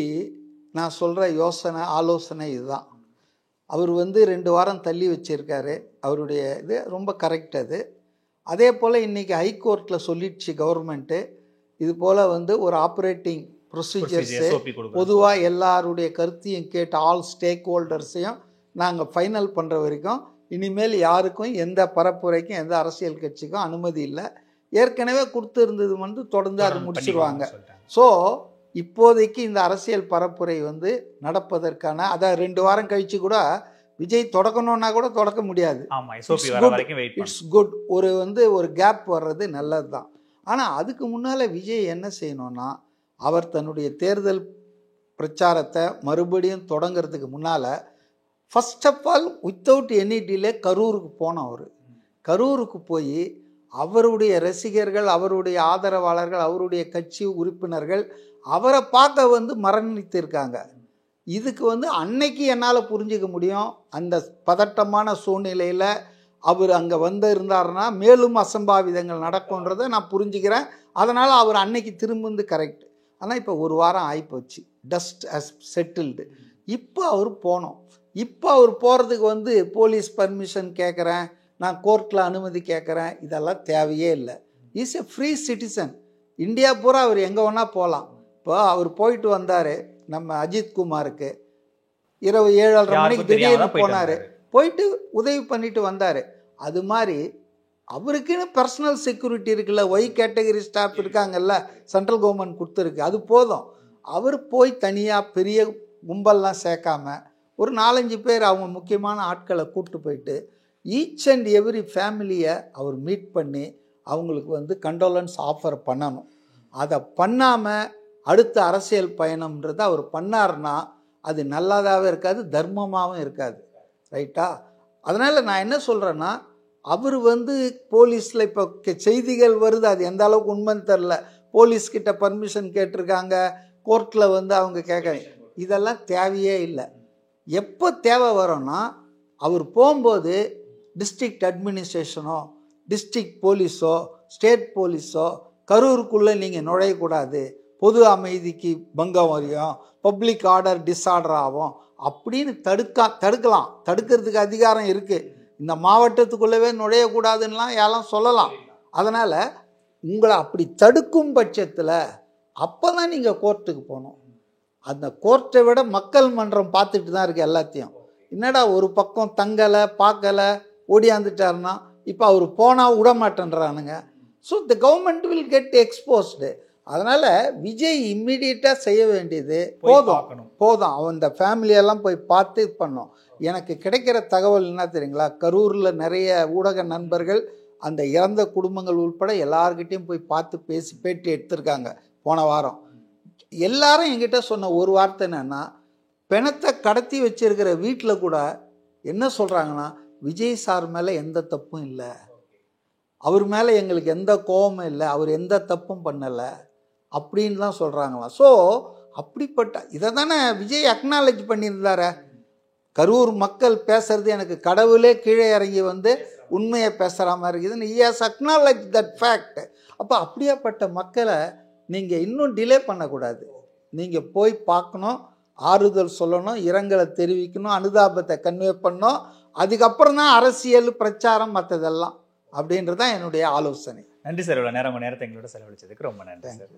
நான் சொல்கிற ஆலோசனை இதுதான். அவர் வந்து 2 வாரம் தள்ளி வச்சுருக்காரு, அவருடைய இது ரொம்ப கரெக்ட். அது அதே போல் இன்றைக்கி ஹைகோர்ட்டில் சொல்லிடுச்சு கவர்மெண்ட்டு, இது போல் வந்து ஒரு ஆப்ரேட்டிங் ப்ரொசீஜர்ஸு பொதுவாக எல்லாருடைய கருத்தையும் கேட்டு ஆல் ஸ்டேக் ஹோல்டர்ஸையும் நாங்கள் ஃபைனல் பண்ணுற வரைக்கும் இனிமேல் யாருக்கும் எந்த பரப்புரைக்கும் எந்த அரசியல் கட்சிக்கும் அனுமதி இல்லை. ஏற்கனவே கொடுத்துருந்தது வந்து தொடர்ந்து அது முடிச்சிருவாங்க. ஸோ இப்போதைக்கு இந்த அரசியல் பரப்புரை வந்து நடப்பதற்கான, அதான் 2 வாரம் கழித்து கூட விஜய் தொடக்கணுன்னா கூட தொடக்க முடியாது. இட்ஸ் குட், ஒரு கேப் வர்றது நல்லது தான். ஆனால் அதுக்கு முன்னால் விஜய் என்ன செய்யணும்னா, அவர் தன்னுடைய தேர்தல் பிரச்சாரத்தை மறுபடியும் தொடங்கிறதுக்கு முன்னால் first of all without any delay கரூருக்கு போனோம். கரூருக்கு போய் அவருடைய ரசிகர்கள், அவருடைய ஆதரவாளர்கள், அவருடைய கட்சி உறுப்பினர்கள் அவரை பார்க்க வந்து மரணித்திருக்காங்க. இதுக்கு வந்து அன்னைக்கு என்னால் புரிஞ்சிக்க முடியும், அந்த பதட்டமான சூழ்நிலையில் அவர் அங்கே இருந்தாருன்னா மேலும் அசம்பாவிதங்கள் நடக்கும்ன்றதை நான் புரிஞ்சுக்கிறேன். அதனால் அவர் அன்னைக்கு திரும்ப கரெக்ட். ஆனால் இப்போ 1 வாரம் ஆகிப்போச்சு, டஸ்ட் ஹஸ் செட்டில்டு. இப்போ அவர் போனோம். இப்போ அவர் போகிறதுக்கு வந்து போலீஸ் பர்மிஷன் கேட்குறேன், நான் கோர்ட்டில் அனுமதி கேட்குறேன், இதெல்லாம் தேவையே இல்லை. Is a free citizen. India பூரா அவர் எங்கே வேணால் போகலாம். இப்போ அவர் போயிட்டு வந்தார் நம்ம அஜித் குமாருக்கு, இரவு 7:30 மணிக்கு திடீர்னு போனார், போயிட்டு உதவி பண்ணிட்டு வந்தார். அது மாதிரி அவருக்குன்னு பர்சனல் செக்யூரிட்டி இருக்குல்ல, ஒய் கேட்டகரி ஸ்டாஃப் இருக்காங்கல்ல, சென்ட்ரல் கவர்மெண்ட் கொடுத்துருக்கு, அது போதும். அவர் போய் தனியாக பெரிய கும்பல்லாம் சேர்க்காம ஒரு 4-5 பேர் அவங்க முக்கியமான ஆட்களை கூப்பிட்டு போயிட்டு ஈச் அண்ட் எவ்ரி ஃபேமிலியை அவர் மீட் பண்ணி அவங்களுக்கு வந்து கண்டோலன்ஸ் ஆஃபர் பண்ணணும். அதை பண்ணாமல் அடுத்த அரசியல் பயணம்ன்றது அவர் பண்ணார்னா அது நல்லாதாகவே இருக்காது, தர்மமாகவும் இருக்காது. ரைட்டா? அதனால் நான் என்ன சொல்கிறேன்னா, அவர் போலீஸில் இப்போ செய்திகள் வருது, அது எந்த அளவுக்கு உண்மைன்னு தெரில, போலீஸ்கிட்ட பர்மிஷன் கேட்டிருக்காங்க, கோர்ட்டில் அவங்க கேட்க, இதெல்லாம் தேவையே இல்லை. எப்போ தேவை வரும்னா அவர் போகும்போது டிஸ்ட்ரிக்ட் அட்மினிஸ்ட்ரேஷனோ டிஸ்ட்ரிக்ட் போலீஸோ ஸ்டேட் போலீஸோ கரூருக்குள்ளே நீங்கள் நுழையக்கூடாது, பொது அமைதிக்கு பங்கம் வரையும், பப்ளிக் ஆர்டர் டிஸார்டர் ஆகும் அப்படின்னு தடுக்கலாம். தடுக்கிறதுக்கு அதிகாரம் இருக்குது. இந்த மாவட்டத்துக்குள்ளவே நுழையக்கூடாதுன்னெலாம் யாரெல்லாம் சொல்லலாம். அதனால் உங்களை அப்படி தடுக்கும் பட்சத்தில் அப்போ தான் நீங்கள் கோர்ட்டுக்கு போகணும். அந்த கோர்ட்டை விட மக்கள் மன்றம் பார்த்துட்டு தான் இருக்குது எல்லாத்தையும். என்னடா ஒரு பக்கம் தங்கலை பார்க்கலை ஓடியாந்துட்டாருன்னா இப்போ அவர் போனால் விட மாட்டேன்றானுங்க. So the government will get exposed. அதனால் விஜய் இம்மிடியட்டாக செய்ய வேண்டியது போதும் அவன் இந்த ஃபேமிலியெல்லாம் போய் பார்த்து பண்ணோம். எனக்கு கிடைக்கிற தகவல் என்ன தெரியுங்களா, கரூரில் நிறைய ஊடக நண்பர்கள் அந்த இறந்த குடும்பங்கள் உள்பட எல்லார்கிட்டையும் போய் பார்த்து பேசி பேட்டி எடுத்திருக்காங்க போன வாரம். எல்லாரும் என்கிட்ட சொன்ன ஒரு வார்த்தை என்னென்னா, பிணத்தை கடத்தி வச்சிருக்கிற வீட்டில் கூட என்ன சொல்கிறாங்கன்னா, விஜய் சார் மேலே எந்த தப்பும் இல்லை, அவர் மேலே எங்களுக்கு எந்த கோபமும் இல்லை, அவர் எந்த தப்பும் பண்ணலை அப்படின்னு தான் சொல்கிறாங்களாம். ஸோ அப்படிப்பட்ட இதை தானே விஜய் அக்னாலேஜ் பண்ணியிருந்தார. கரூர் மக்கள் பேசுறது எனக்கு கடவுளே கீழே இறங்கி உண்மையை பேசுகிற மாதிரி இருக்குதுன்னு he has acknowledged that fact. அப்போ அப்படியாப்பட்ட மக்களை நீங்கள் இன்னும் டிலே பண்ணக்கூடாது. நீங்கள் போய் பார்க்கணும், ஆறுதல் சொல்லணும், இரங்கலை தெரிவிக்கணும், அனுதாபத்தை கன்வே பண்ணணும். அதுக்கப்புறம் தான் அரசியல் பிரச்சாரம் மற்றதெல்லாம் அப்படின்றது தான் என்னுடைய ஆலோசனை. நன்றி சார். இவ்வளோ நேரம் நேரத்தை எங்களோட செலவழிச்சதுக்கு ரொம்ப நன்றி சார்.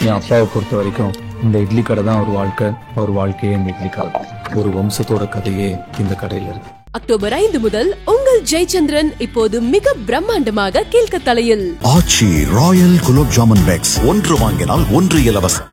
என் அப்பாவை பொறுத்த வரைக்கும் இந்த இட்லி கடை தான் அவர் வாழ்க்கை, அவர் வாழ்க்கையே இந்த இட்லி கடை. ஒரு வம்சத்தோட கதையே இந்த கடையில் இருக்கு. அக்டோபர் 5 முதல் உங்கள் ஜெயச்சந்திரன் இப்போது மிக பிரம்மாண்டமாக கீழ்க்கத்தலையில். ஆச்சி ராயல் குலோப் ஜாமுன் பேக்ஸ் 1 வாங்கினால் 1 இலவசம்.